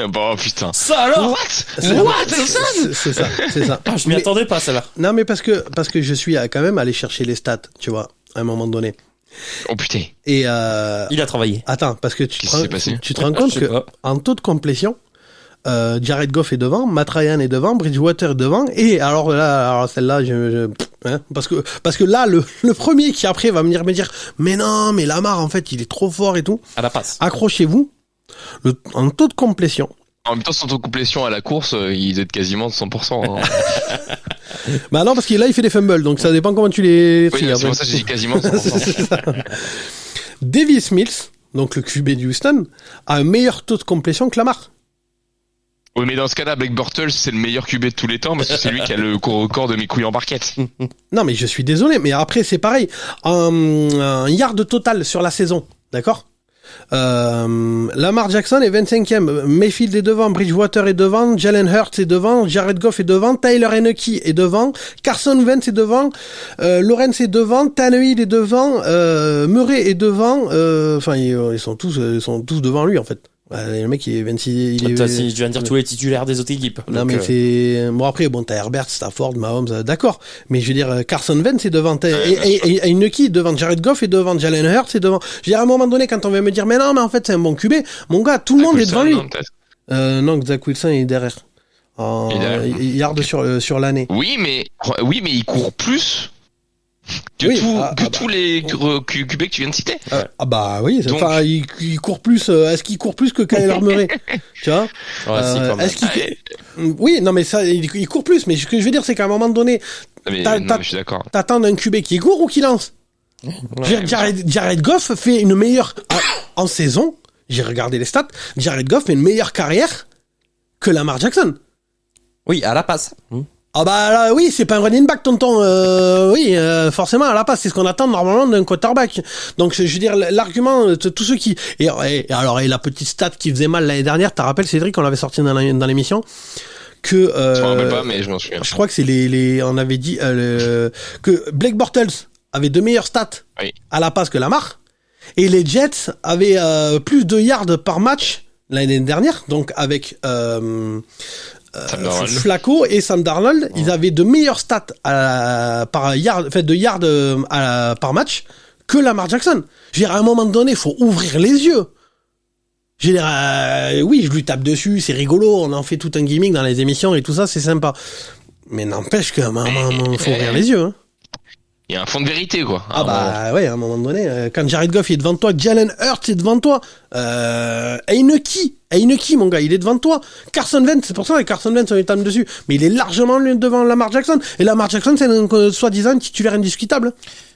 Bon, putain. Ça alors? C'est ça. Ah, je m'y Mais- attendais pas, celle-là. Non, mais parce que je suis quand même allé chercher les stats, tu vois, à un moment donné. Oh putain. Et Il a travaillé. attends, parce que Qu'est-ce qui s'est passé tu te rends compte Je sais que pas. en taux de complétion, Jared Goff est devant, Matt Ryan est devant, Bridgewater est devant, et alors là, celle-là, parce que là, le premier qui après va venir me dire, mais non, mais Lamar, en fait, il est trop fort et tout. À la passe. Accrochez-vous, en taux de complétion. En même temps, son taux de complétion à la course, il doit être quasiment de 100%. Hein. Bah non, parce que là, il fait des fumbles, donc ça dépend comment tu les Oui, tries, c'est après. pour ça que j'ai dit quasiment 100%. C'est ça. Davis Mills, donc le QB de Houston, a un meilleur taux de complétion que Lamar. Oui, mais dans ce cas-là, Blake Bortles, c'est le meilleur QB de tous les temps parce que c'est lui qui a le record de mes couilles en barquette. Non, mais je suis désolé, mais après, c'est pareil. Un yard total sur la saison, d'accord? Lamar Jackson est 25e, Mayfield est devant, Bridgewater est devant, Jalen Hurts est devant, Jared Goff est devant, Tyler Heineke est devant, Carson Wentz est devant, Lawrence est devant, Tannehill est devant, Murray est devant, enfin ils sont tous devant lui en fait. Le mec il est 26, il est... Si, je viens de dire tous les titulaires des autres équipes. Non, Donc, mais c'est... Bon, après, t'as Herbert, Stafford, Mahomes, d'accord. Mais je veux dire, Carson Wentz est devant, et Heineke est devant, Jared Goff est devant, Jalen Hurts est devant. Je veux dire, à un moment donné, quand on vient me dire, mais non, mais en fait, c'est un bon QB, mon gars, tout le monde est devant lui. Non, Zach Wilson est derrière. Il est derrière. Il yarde sur l'année. Oui, mais il court plus que, Oui, tous les QB que tu viens de citer. Ah bah oui, Donc- enfin, il court plus, est-ce qu'il court plus que Kyler Murray? Tu vois? Ouais, si, quand même. Est-ce qu'il... Oui, non, mais ça, il court plus, mais ce que je veux dire, c'est qu'à un moment donné, Mais, T'as- non, t'as- mais je suis d'accord. t'attends d'un QB qui court ou qui lance? Jared Goff fait une meilleure en saison. J'ai regardé les stats. Jared Goff fait une meilleure carrière que Lamar Jackson. Oui, à la passe. Ah bah là, oui, c'est pas un running back, tonton. Forcément, à la passe, c'est ce qu'on attend normalement d'un quarterback. Donc, je veux dire, l'argument, tous ceux qui... Et la petite stat qui faisait mal l'année dernière, t'as rappelé, Cédric, on l'avait sorti dans l'émission, que... je m'en rappelle pas, mais je m'en souviens. Je crois que c'est on avait dit que Blake Bortles avait de meilleures stats à la passe que Lamar, et les Jets avaient plus de yards par match l'année dernière, donc avec... Flacco et Sam Darnold, ils avaient de meilleures stats par match que Lamar Jackson. Je veux dire, à un moment donné, faut ouvrir les yeux. Je veux dire, oui, je lui tape dessus, c'est rigolo, on en fait tout un gimmick dans les émissions et tout ça, c'est sympa. Mais n'empêche qu'à un moment, faut ouvrir les yeux. Hein. Il y a un fond de vérité, quoi. Ah bah ouais, à un moment donné, quand Jared Goff est devant toi, Jalen Hurts est devant toi, Heineke, mon gars, il est devant toi. Carson Wentz, c'est pour ça que Carson Wentz, on est tombé dessus. Mais il est largement devant Lamar Jackson. Et Lamar Jackson, c'est un soi-disant titulaire indiscutable.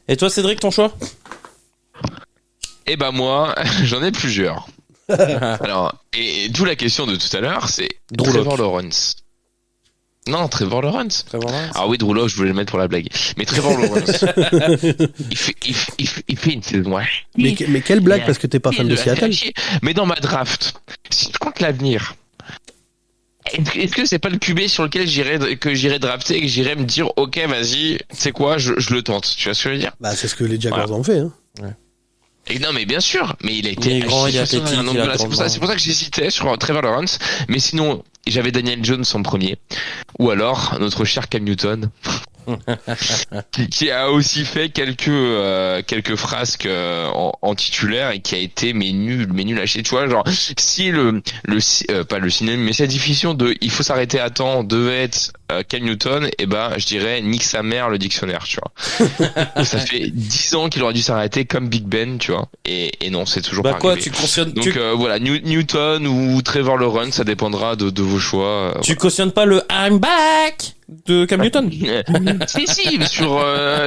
Et toi, Cédric, ton choix? Eh ben moi, j'en ai plusieurs. Alors, et d'où la question de tout à l'heure, c'est Trevor Lawrence. Non, Trevor Lawrence. Ah oui, Drew Lock, je voulais le mettre pour la blague. Mais Trevor Lawrence, il fait une saison. Mais quelle blague, parce que t'es pas fan de Seattle. Mais dans ma draft, si je compte l'avenir, est-ce que c'est pas le QB sur lequel j'irai drafter et que j'irai me dire, ok, vas-y, tu sais quoi, je le tente. Tu vois ce que je veux dire? Bah, c'est ce que les Jaguars ont fait, hein. Ouais. Et non, mais bien sûr, mais il a été grand, il est athlétique, c'est pour ça que j'hésitais sur Trevor Lawrence, mais sinon j'avais Daniel Jones en premier, ou alors notre cher Cam Newton, qui a aussi fait quelques frasques en titulaire et qui a été mais nul à chier, tu vois, genre si pas le cinéma, mais cette diffusion de il faut s'arrêter à temps devait être Cam Newton, et ben je dirais nique sa mère le dictionnaire, tu vois. Ça fait 10 ans qu'il aurait dû s'arrêter comme Big Ben, tu vois, et non, c'est toujours pas quoi, arrivé. tu cautionnes? Donc voilà, Newton ou Trevor Lawrence, ça dépendra de vos choix. Tu cautionnes pas le I'm back de Cam Newton?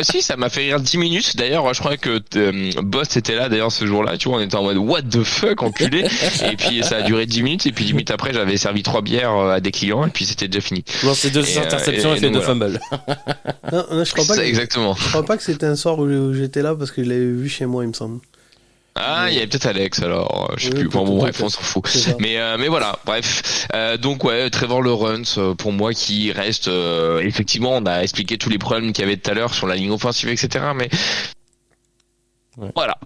Si, ça m'a fait rire 10 minutes. D'ailleurs, je crois que Boss était là d'ailleurs ce jour-là, tu vois, on était en mode what the fuck, enculé. Et puis ça a duré 10 minutes, et puis 10 minutes après, j'avais servi 3 bières à des clients, et puis c'était déjà fini. Bon, c'est 2 interceptions et fait 2 fumbles. Non, je crois pas. Exactement. Je crois pas que c'était un soir où j'étais là, parce que je l'avais vu chez moi, il me semble. Ah, il y avait peut-être Alex, alors je sais plus. Bon, bref, on s'en fout. Mais voilà, bref. Donc ouais, Trevor Lawrence, pour moi, qui reste effectivement, on a expliqué tous les problèmes qu'il y avait tout à l'heure sur la ligne offensive, etc. Mais voilà.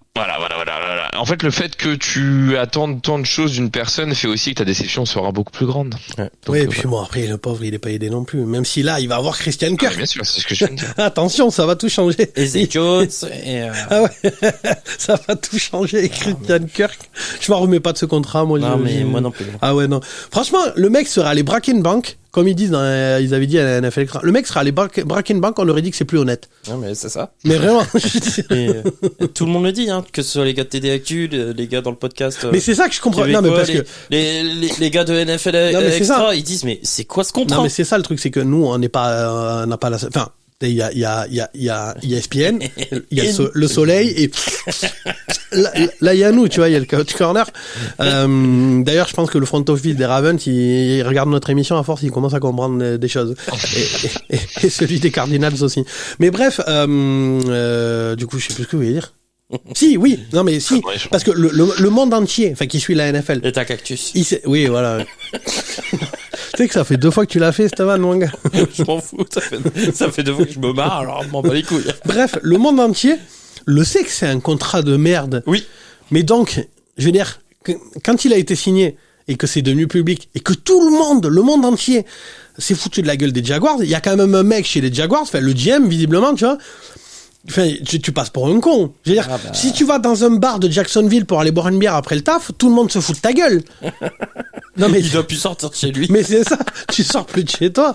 En fait, le fait que tu attendes tant de choses d'une personne fait aussi que ta déception sera beaucoup plus grande. Ouais. Donc, et puis bon, après, le pauvre, il est pas aidé non plus. Même si là, il va avoir Christian Kirk. Bien sûr, c'est ce que je viens de dire. Attention, ça va tout changer. Et Zay Jones, Ah ouais, ça va tout changer. Christian Kirk. Je m'en remets pas de ce contrat, moi. Moi non plus. Ah ouais, non. Franchement, le mec serait allé braquer une banque. Comme ils disent, ils avaient dit à la NFL, le mec serait allé braquer une banque, on aurait dit que c'est plus honnête. Non, mais c'est ça. Mais vraiment. Tout le monde le dit, hein, que ce soit les gars de TD Actu, les gars dans le podcast. Mais c'est ça que je comprends. Non, mais parce que les gars de NFL Extra, ils disent, mais c'est quoi ce contrat? Non, mais c'est ça le truc, c'est que nous, on n'a pas la, enfin, il y a ESPN, il y a le soleil, et là il y a nous, tu vois, il y a le Couch Corner. D'ailleurs, je pense que le front office des Ravens, il regarde notre émission, à force, il commence à comprendre des choses. Et celui des Cardinals aussi. Mais bref, du coup, je sais plus ce que vous voulez dire. Oui, non mais si, parce que le monde entier, enfin qui suit la NFL. Et ta cactus. Oui, voilà. Tu sais que ça fait 2 fois que tu l'as fait, Stéphane, mon gars. Je m'en fous, ça fait 2 fois que je me marre, alors je m'en bats les couilles. Bref, le monde entier le sait que c'est un contrat de merde. Oui. Mais donc, je veux dire, quand il a été signé et que c'est devenu public et que tout le monde entier s'est foutu de la gueule des Jaguars, il y a quand même un mec chez les Jaguars, enfin le GM visiblement, tu vois. Enfin, tu passes pour un con. Je veux dire, si tu vas dans un bar de Jacksonville pour aller boire une bière après le taf, tout le monde se fout de ta gueule. Non mais il doit plus sortir de chez lui. Mais c'est ça, tu sors plus de chez toi.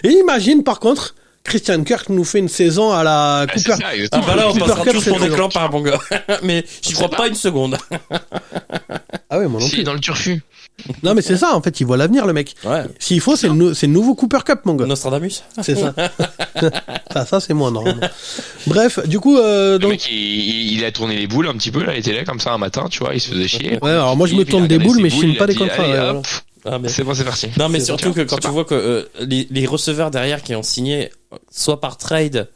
Et imagine par contre, Christian Kirk nous fait une saison à la Cooper. Ah bah là on passera tous pour des clans par mon gars. Mais j'y crois pas une seconde. Ah ouais, moi non plus. Si, dans le turfu. Non mais c'est ça, en fait, il voit l'avenir le mec. Ouais. S'il faut, c'est le nouveau Cooper Cup, mon gars. Nostradamus. C'est ça. ça c'est moi, normalement. Bref, du coup, donc. Le mec, il a tourné les boules un petit peu, là, il était là comme ça un matin, tu vois, il se faisait chier. Ouais, alors moi je me tourne des boules, mais je filme pas des contrats. Allez, ouais, hop, Ah, mais... C'est bon, c'est parti. Non, mais C'est surtout que quand tu vois que les receveurs derrière qui ont signé, soit par trade,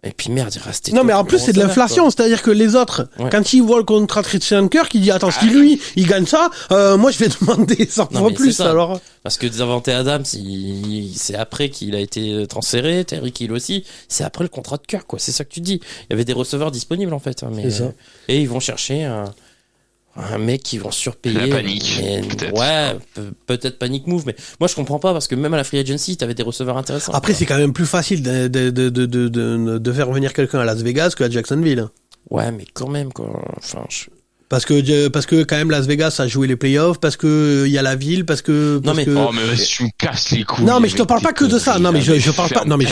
et puis merde, il restait. Non, mais en plus, c'est de l'inflation. C'est-à-dire que les autres, quand ils voient le contrat de Christian Kirk, ils disent, attends, si lui, il gagne ça, moi, je vais demander 100 fois plus, alors. Parce que Davante Adams, c'est après qu'il a été transféré, Tyreek Hill aussi, c'est après le contrat de Kirk, quoi. C'est ça que tu dis. Il y avait des receveurs disponibles, en fait, hein, mais, c'est ça. Et ils vont chercher un mec qui vont surpayer. La panique, peut-être. Ouais, peut-être panic move, mais moi je comprends pas parce que même à la free agency, t'avais des receveurs intéressants. Après, c'est quand même plus facile de faire venir quelqu'un à Las Vegas qu'à Jacksonville. Ouais, mais quand même, quoi. Enfin, Parce que quand même Las Vegas a joué les playoffs, parce que il y a la ville, parce que. Non mais oh mais tu me casses les couilles. Non mais je te parle pas que de ça. Non mais je parle pas. Non mais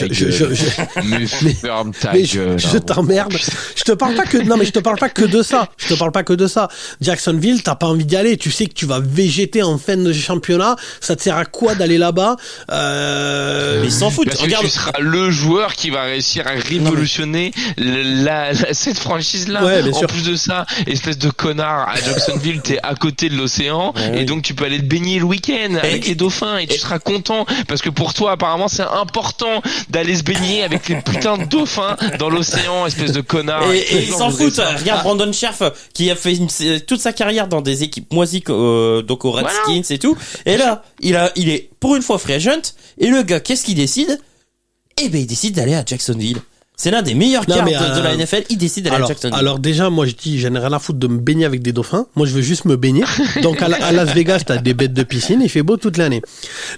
mais ferme ta gueule. Je t'emmerde. Je te parle pas que. Non mais je te parle pas que de ça. Je te parle pas que de ça. Jacksonville, t'as pas envie d'y aller. Tu sais que tu vas végéter en fin de championnat. Ça te sert à quoi d'aller là-bas Mais ils s'en foutent. Parce Regarde, que tu seras le joueur qui va réussir à révolutionner cette franchise-là. Ouais, bien sûr. En plus de ça, espèce de connard, à Jacksonville, t'es à côté de l'océan, et donc tu peux aller te baigner le week-end avec les dauphins, et tu seras content, parce que pour toi, apparemment, c'est important d'aller se baigner avec les putains de dauphins dans l'océan, espèce de connard. Et ils s'en foutent. Regarde Brandon Scherf, qui a fait toute sa carrière dans des équipes moisies, donc aux Redskins et tout. Et là, il est pour une fois free agent, et le gars, qu'est-ce qu'il décide? Eh ben, il décide d'aller à Jacksonville. C'est l'un des meilleurs cartes de la NFL. Il décide d'aller à Jacksonville. Alors déjà, moi je dis, j'en ai rien à foutre de me baigner avec des dauphins. Moi, je veux juste me baigner. Donc à Las Vegas, t'as des bêtes de piscine. Il fait beau toute l'année.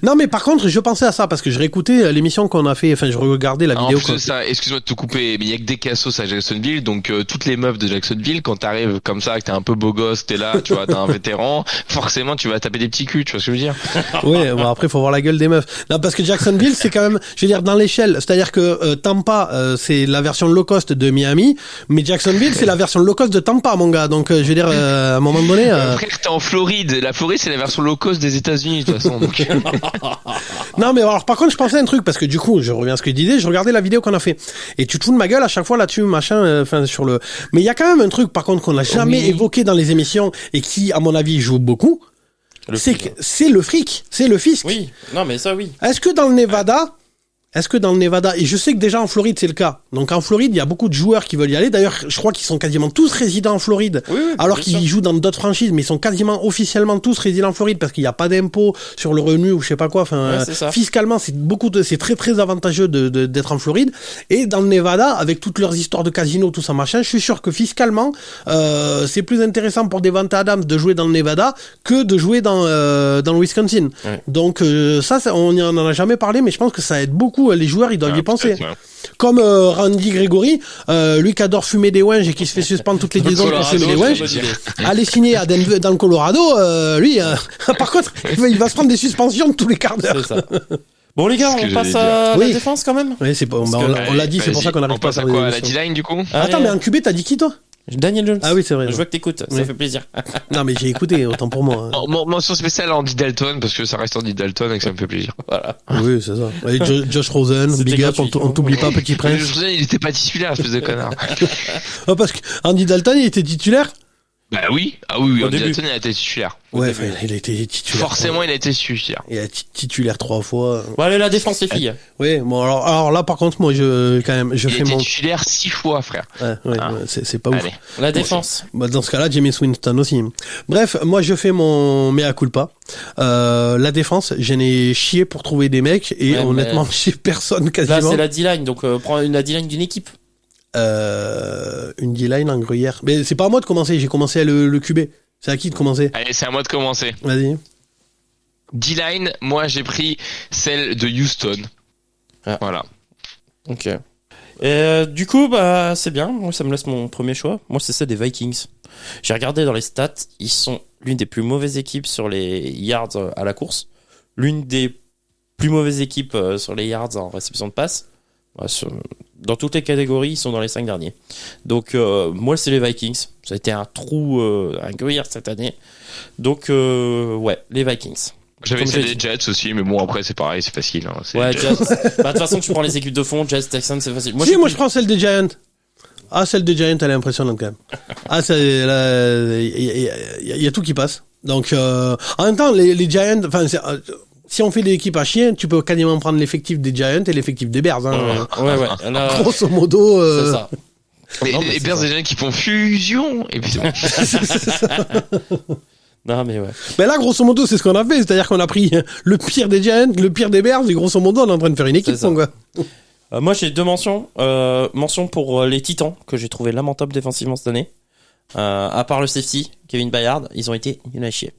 Non, mais par contre, je pensais à ça parce que je réécoutais l'émission qu'on a fait. Enfin, je regardais la vidéo. En plus de ça, excuse-moi de te couper, mais il y a que des cassos à Jacksonville. Donc toutes les meufs de Jacksonville, quand t'arrives comme ça, que t'es un peu beau gosse, t'es là, tu vois, t'es un vétéran, forcément tu vas taper des petits culs. Tu vois ce que je veux dire? Oui. Bon, après, faut voir la gueule des meufs. Non, parce que Jacksonville, c'est quand même, je veux dire, dans l'échelle. C'est-à-dire que Tampa, c'est la version low cost de Miami, mais Jacksonville c'est la version low cost de Tampa, mon gars. Donc je veux dire, à un moment donné. Frère, t'es en Floride. La Floride c'est la version low cost des États-Unis de toute façon. Donc... Non mais alors par contre je pensais à un truc parce que du coup je reviens à ce que je disais, je regardais la vidéo qu'on a fait et tu te fous de ma gueule à chaque fois là-dessus machin. Enfin sur le. Mais il y a quand même un truc par contre qu'on n'a jamais évoqué dans les émissions et qui à mon avis joue beaucoup. C'est le fric, c'est le fisc. Oui. Non mais ça oui. Est-ce que dans le Nevada, et je sais que déjà en Floride c'est le cas, donc en Floride il y a beaucoup de joueurs qui veulent y aller, d'ailleurs je crois qu'ils sont quasiment tous résidents en Floride, alors qu'ils jouent dans d'autres franchises, mais ils sont quasiment officiellement tous résidents en Floride parce qu'il n'y a pas d'impôt sur le revenu ou je sais pas quoi, enfin fiscalement c'est très très avantageux d'être en Floride, et dans le Nevada avec toutes leurs histoires de casino, tout ça machin, je suis sûr que fiscalement c'est plus intéressant pour Davante Adams de jouer dans le Nevada que de jouer dans le Wisconsin. Donc ça on n'en a jamais parlé, mais je pense que ça aide beaucoup les joueurs, ils doivent y penser. Comme Randy Gregory, lui qui adore fumer des ouinges et qui se fait suspendre toutes les 10 ans pour fumer des ouinges, aller signer à Denver, dans le Colorado, lui, par contre, il va se prendre des suspensions de tous les quarts d'heure. C'est ça. Bon les gars, on passe à la défense quand même. Oui, c'est pas, on l'a dit, c'est pour ça qu'on arrive pas à faire quoi, la D-line du coup. Attends, mais en QB, t'as dit qui toi? Daniel Jones. Ah oui, c'est vrai. Je vois que t'écoutes, ça fait plaisir. Non, mais j'ai écouté, autant pour moi. Mention spéciale à Andy Dalton, parce que ça reste Andy Dalton et que ça me fait plaisir. Voilà. Oui, c'est ça. Et Josh Rosen, Big Up, on t'oublie pas, Petit Prince. Josh Rosen, il était pas titulaire, espèce de connard. Parce que Andy Dalton, il était titulaire? Bah oui. Ah oui, Andy Dalton, il a été titulaire. Ouais, il a été titulaire. Forcément, il a été titulaire. Il a été titulaire 3 fois. Bon, allez, la défense, les filles. Oui, bon, alors là, par contre, moi, je fais mon... Il a été titulaire 6 fois, frère. Ouais, c'est pas ouf. La défense. Bah, dans ce cas-là, James Winston aussi. Bref, moi, je fais mon mea culpa. La défense, j'en ai chié pour trouver des mecs, et honnêtement, j'ai personne quasiment. Là, c'est la D-line, donc prends la D-line d'une équipe. Une D-line en gruyère. Mais c'est pas à moi de commencer, j'ai commencé le QB. C'est à qui de commencer? Allez, c'est à moi de commencer. Vas-y. D-line, moi j'ai pris celle de Houston. Ah. Voilà. Ok. Et du coup, bah c'est bien. Moi, ça me laisse mon premier choix. Moi, c'est celle des Vikings. J'ai regardé dans les stats. Ils sont l'une des plus mauvaises équipes sur les yards à la course. L'une des plus mauvaises équipes sur les yards en réception de passe. Dans toutes les catégories, ils sont dans les 5 derniers. Donc, moi, c'est les Vikings. Ça a été un trou, un gruyère cette année. Donc, ouais, les Vikings. J'avais essayé les Jets aussi, mais bon, après, c'est pareil, c'est facile. Hein, ouais, Jets. Bah, de toute façon, tu prends les équipes de fond, Jets, Texans, c'est facile. Moi, moi, je prends celle des Giants. Ah, celle des Giants, elle est impressionnante quand même. Ah, il y a tout qui passe. Donc, en même temps, les Giants, enfin, si on fait des équipes à chien, tu peux quasiment prendre l'effectif des Giants et l'effectif des Bears. Hein. Ouais. Là, grosso modo. C'est ça. Les Bears des Giants qui font fusion. Et puis c'est bon. Non, mais ouais. Mais là, grosso modo, c'est ce qu'on a fait. C'est-à-dire qu'on a pris le pire des Giants, le pire des Bears, et grosso modo, on est en train de faire une équipe, mon gars. Moi, j'ai 2 mentions. Mention pour les Titans, que j'ai trouvé lamentable défensivement cette année. À part le safety, Kevin Byard, ils ont été nuls à chier.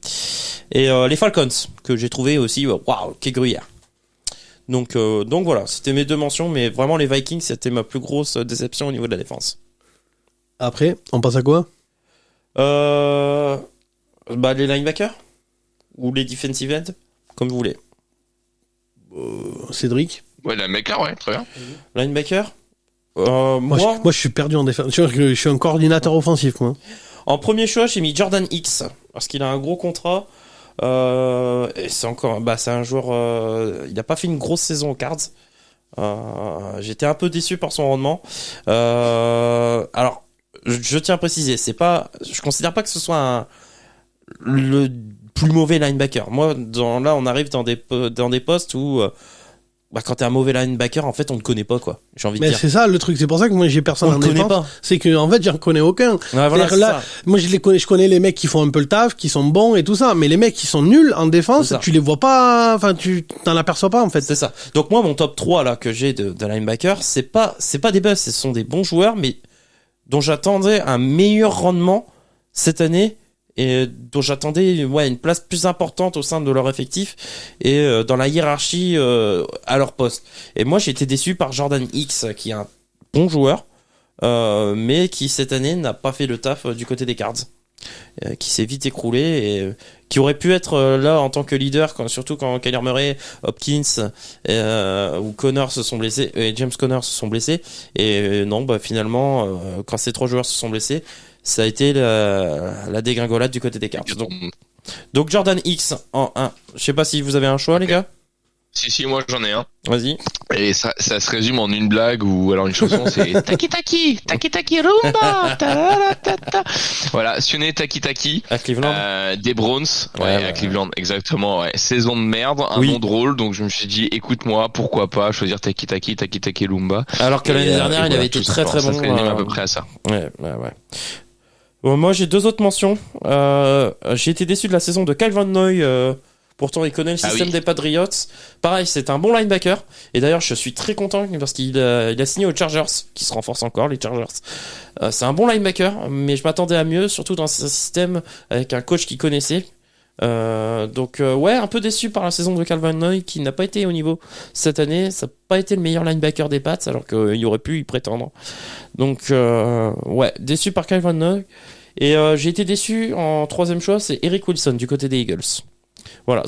Et les Falcons, que j'ai trouvé aussi, waouh, quel gruyère. Donc voilà, c'était mes 2 mentions, mais vraiment les Vikings, c'était ma plus grosse déception au niveau de la défense. Après, on passe à quoi? Les linebackers ou les defensive ends, comme vous voulez. Cédric? Ouais, linebacker, ouais, très bien. Linebacker. Moi, je suis perdu en défense. Je suis un coordinateur offensif, moi. En premier choix, j'ai mis Jordan Hicks parce qu'il a un gros contrat. Et c'est encore, c'est un joueur. Il n'a pas fait une grosse saison aux Cards. J'étais un peu déçu par son rendement. Alors, je tiens à préciser, je considère pas que ce soit le plus mauvais linebacker. Moi, là, on arrive dans des postes où quand t'es un mauvais linebacker, en fait, on ne connaît pas, quoi. J'ai envie de dire. Mais c'est ça le truc. C'est pour ça que moi j'ai personne en défense. Pas. C'est que en fait, j'en connais aucun. Ouais, voilà, là, moi je connais les mecs qui font un peu le taf, qui sont bons et tout ça, mais les mecs qui sont nuls en défense, tu les vois pas. Enfin, tu t'en aperçois pas en fait. C'est ça. Donc moi, mon top 3 là que j'ai de linebacker, c'est pas des buzz, ce sont des bons joueurs, mais dont j'attendais un meilleur rendement cette année. Et dont j'attendais une place plus importante au sein de leur effectif et dans la hiérarchie à leur poste. Et moi j'ai été déçu par Jordan Hicks qui est un bon joueur mais qui cette année n'a pas fait le taf du côté des Cards, qui s'est vite écroulé et qui aurait pu être là en tant que leader surtout quand Kyler Murray, Hopkins ou Connor se sont blessés et James Conner se sont blessés et non finalement quand ces 3 joueurs se sont blessés, ça a été la dégringolade du côté des Cards. Donc Jordan Hicks en 1. Je sais pas si vous avez un choix, les gars. Si, moi j'en ai un. Vas-y. Et ça se résume en une blague ou alors une chanson, c'est Taki Taki, Taki Taki Rumba. Voilà, Sionné Taki Taki. À Cleveland. Des Browns. À Cleveland, exactement. Ouais. Saison de merde, un nom drôle. Donc je me suis dit, écoute-moi, pourquoi pas choisir Taki Taki, Taki Taki Rumba. Alors que l'année dernière, il avait été très très bon. Ça se résume à peu près à ça. Ouais. Bon, moi j'ai 2 autres mentions. J'ai été déçu de la saison de Kyle Van Noy. Pourtant, il connaît le système des Patriots. Pareil, c'est un bon linebacker. Et d'ailleurs, je suis très content parce qu'il a signé aux Chargers, qui se renforcent encore, les Chargers. C'est un bon linebacker, mais je m'attendais à mieux, surtout dans ce système avec un coach qui connaissait. Donc, un peu déçu par la saison de Kyle Van Noy, qui n'a pas été au niveau cette année. Ça n'a pas été le meilleur linebacker des Pats, alors qu'il aurait pu y prétendre. Donc, déçu par Kyle Van Noy. Et j'ai été déçu en 3e choix, c'est Eric Wilson du côté des Eagles. Voilà,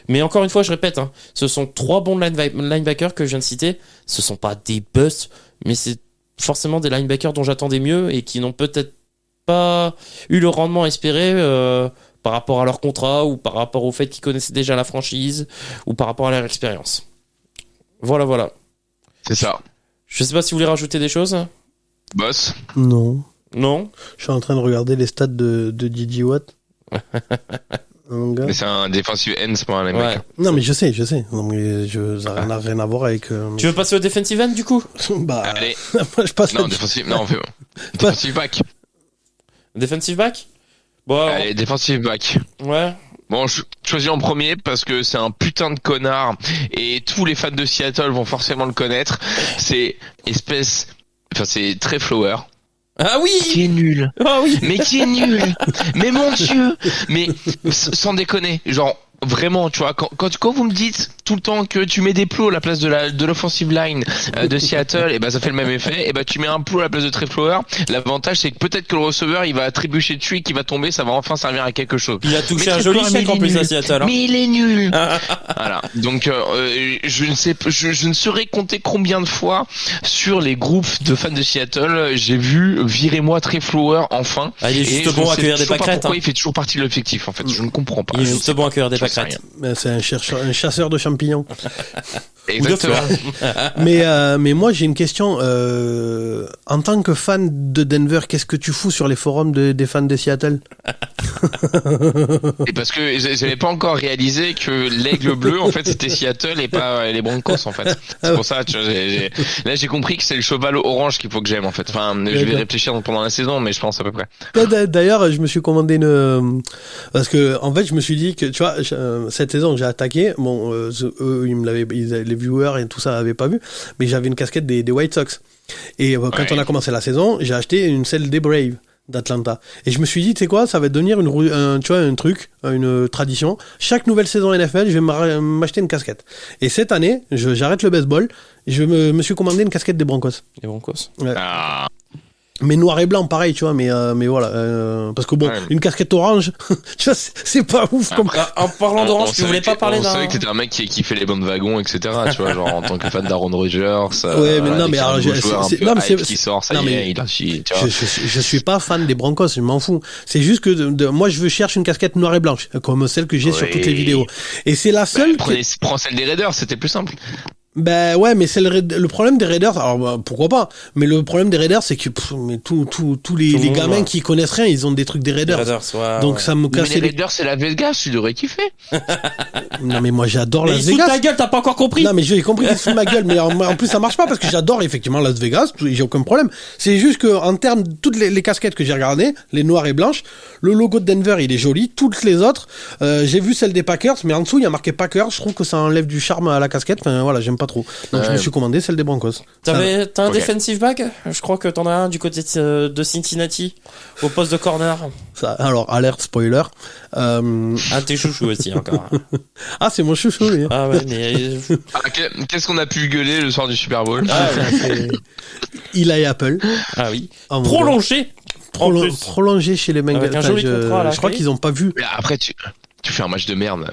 mais encore une fois, je répète, ce sont 3 bons linebackers que je viens de citer. Ce sont pas des busts, mais c'est forcément des linebackers dont j'attendais mieux et qui n'ont peut-être pas eu le rendement espéré par rapport à leur contrat ou par rapport au fait qu'ils connaissaient déjà la franchise ou par rapport à leur expérience. Voilà. C'est ça. Je sais pas si vous voulez rajouter des choses. Boss. Non. Je suis en train de regarder les stats de Didi Watt. Mais c'est un defensive end, c'est pas un linebacker. Non, mais je sais. Non, mais ça n'a rien à voir avec. Tu veux passer au defensive end du coup? Allez. Moi, je passe. Non, on fait defensive back. Defensive back? Bon. Allez, defensive back. Ouais. Bon, je choisis en premier parce que c'est un putain de connard et tous les fans de Seattle vont forcément le connaître. C'est c'est Trey Flower. Ah oui! Qui est nul. Ah oui! Mais qui est nul. Mais mon Dieu. Mais sans déconner. Genre, vraiment, tu vois, quand vous me dites tout le temps que tu mets des plots à la place de l'offensive line de Seattle, et ça fait le même effet. Et tu mets un plot à la place de Trey Flower. L'avantage, c'est que peut-être que le receveur, il va trébucher dessus, qu'il va tomber, ça va enfin servir à quelque chose. Il a touché un joli chèque en plus à Seattle. Mais il est nul. Voilà. Donc, je ne saurais compter combien de fois sur les groupes de fans de Seattle, j'ai vu virez-moi Trey Flower enfin. Il est juste bon à cueillir des pâquerettes. Pourquoi il fait toujours partie de l'effectif, en fait. Je ne comprends pas. Il est juste bon à cueillir des pâquerettes. C'est un chasseur de champignons. Exactement. Mais moi j'ai une question. En tant que fan de Denver, qu'est-ce que tu fous sur les forums des fans de Seattle? Et parce que j'avais pas encore réalisé que l'aigle bleu en fait c'était Seattle et pas les Broncos en fait. C'est pour ça, tu vois, là j'ai compris que c'est le cheval orange qu'il faut que j'aime en fait. Enfin, je vais réfléchir pendant la saison, mais je pense à peu près. D'ailleurs, je me suis commandé parce que en fait je me suis dit que tu vois cette saison j'ai attaqué. Bon, eux ils me l'avaient, les viewers et tout ça avaient pas vu, mais j'avais une casquette des White Sox. Et quand on a commencé la saison, j'ai acheté celle des Braves d'Atlanta. Et je me suis dit, tu sais quoi, ça va devenir tu vois, un truc, une tradition. Chaque nouvelle saison NFL, je vais m'acheter une casquette. Et cette année, j'arrête le baseball. Je me suis commandé une casquette des Broncos. Les Broncos. Ouais. Mais noir et blanc, pareil, tu vois, mais voilà, parce que bon, une casquette orange, tu vois, c'est pas ouf comme. En parlant d'orange, tu voulais pas parler d'un. On savait que t'étais un mec qui fait les bons wagons, etc., tu vois, genre, en tant que fan d'Aaron Rodgers. Ouais, mais non, mais alors, qui sort, ça y est, il a chié, tu vois. Je suis pas fan des Broncos, je m'en fous. C'est juste que, moi, je cherche une casquette noire et blanche, comme celle que j'ai sur toutes les vidéos. Et c'est la seule. Prends celle des Raiders, c'était plus simple. Ben ouais, mais c'est le problème des Raiders. Alors pourquoi pas? Mais le problème des Raiders, c'est que mais tous les gamins qui connaissent rien, ils ont des trucs des Raiders. Donc ça me casse. Mais les Raiders, c'est la Vegas, tu devrais kiffer. Non mais moi j'adore Las Vegas. Vegas. Mais ta gueule, t'as pas encore compris. Non mais j'ai compris qu'ils se foutent ma gueule, mais en plus ça marche pas parce que j'adore effectivement Las Vegas, j'ai aucun problème. C'est juste que en termes toutes les casquettes que j'ai regardées, les noires et blanches, le logo de Denver il est joli, toutes les autres, j'ai vu celle des Packers, mais en dessous il y a marqué Packers. Je trouve que ça enlève du charme à la casquette. Enfin voilà, j'aime pas trop. Donc je me suis commandé celle des Broncos. T'as un defensive back? Je crois que t'en as un du côté de Cincinnati, au poste de corner. Ça, alors, alerte spoiler. Tes chouchous aussi, encore. Ah, c'est mon chouchou, oui. Ah ouais, mais... Qu'est-ce qu'on a pu gueuler le soir du Super Bowl? Eli Apple. Ah oui. Prolongé chez les Bengals. Avec un joli contrat, je crois qu'ils ont pas vu. Mais après, tu fais un match de merde.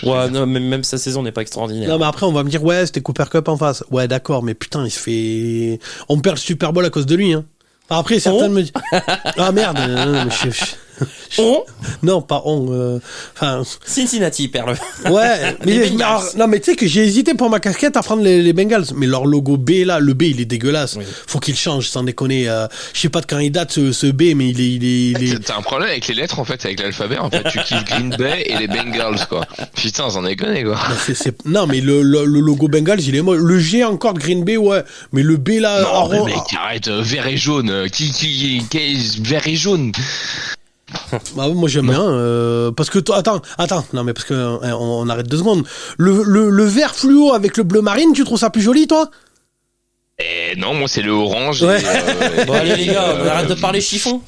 Ouais, non, même sa saison n'est pas extraordinaire. Non, mais après, on va me dire, ouais, c'était Cooper Kupp en face. Ouais, d'accord, mais putain, il se fait... On perd le Super Bowl à cause de lui, hein. Après, certains me disent... Ah, merde. Non, pas on. Cincinnati perd le. Ouais, mais non, mais tu sais que j'ai hésité pour ma casquette à prendre les Bengals, mais leur logo B là, le B il est dégueulasse. Oui. Faut qu'il change, sans déconner. Je sais pas de quand il date ce B, mais il est. T'as un problème avec les lettres en fait, avec l'alphabet en fait. Tu kiffes Green Bay et les Bengals quoi. Putain, sans déconner quoi. Non, mais le logo Bengals il est moche. Le G encore de Green Bay ouais, mais le B là. Non, mais mec, arrête, vert et jaune. Qui vert et jaune. Bah moi j'aime bien parce que toi attends non mais parce que on arrête 2 secondes le vert fluo avec le bleu marine tu trouves ça plus joli toi? Non, moi c'est le orange. Ouais. Bon allez les gars, on arrête de parler chiffon.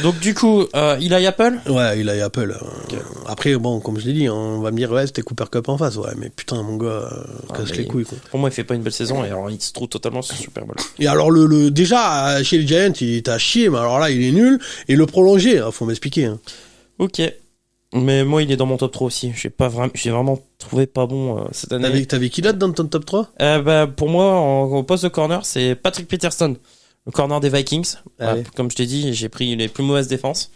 Donc du coup, Eli Apple. Ouais, Eli Apple. Okay. Après bon, comme je l'ai dit, on va me dire ouais c'était Cooper Kupp en face. Ouais, mais putain mon gars, casse les couilles quoi. Pour moi, il fait pas une belle saison et alors il se trouve totalement sur Super Bowl. Et alors déjà chez les Giants, il est à chier, mais alors là il est nul et le prolongé, faut m'expliquer. Hein. Ok. Mais moi, il est dans mon top 3 aussi. J'ai vraiment trouvé pas bon cette année. T'avais qui d'autre dans ton top 3? Pour moi, au poste de corner, c'est Patrick Peterson, le corner des Vikings. Comme je t'ai dit, j'ai pris les plus mauvaises défenses.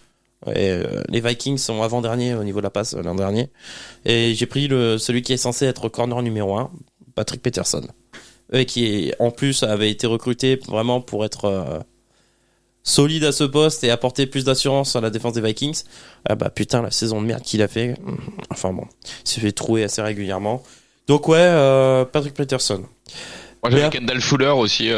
Et, les Vikings sont avant-dernier au niveau de la passe l'an dernier. Et j'ai pris celui qui est censé être corner numéro 1, Patrick Peterson. Qui, en plus, avait été recruté vraiment pour être... solide à ce poste et apporter plus d'assurance à la défense des Vikings. Putain, la saison de merde qu'il a fait. Enfin bon, il s'est fait trouer assez régulièrement. Donc ouais, Patrick Peterson. Moi j'avais Kendall Fuller aussi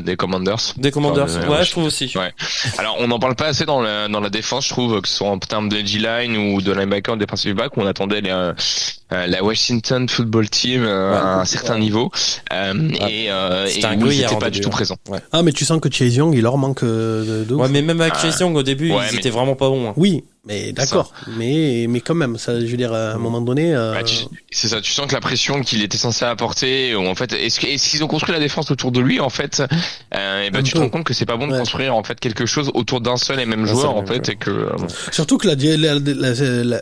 des Commanders. Des Commanders, ouais, je trouve aussi. Ouais. Alors on n'en parle pas assez dans la défense, je trouve, que ce soit en termes de D-line ou de linebacker, de defensive back, où on attendait la Washington Football Team à un certain niveau et où ils n'étaient pas du tout présents. Ouais. Ah mais tu sens que Chase Young il leur manque de ouf. Ouais mais même avec Chase Young au début ils étaient vraiment pas bons. Hein. Oui. Mais d'accord, mais quand même, ça, je veux dire, à un moment donné. C'est ça, tu sens que la pression qu'il était censé apporter, ou en fait, est-ce qu'ils ont construit la défense autour de lui, en fait, tu te rends compte que c'est pas bon de construire en fait quelque chose autour d'un seul et même joueur, en fait, et que. Surtout que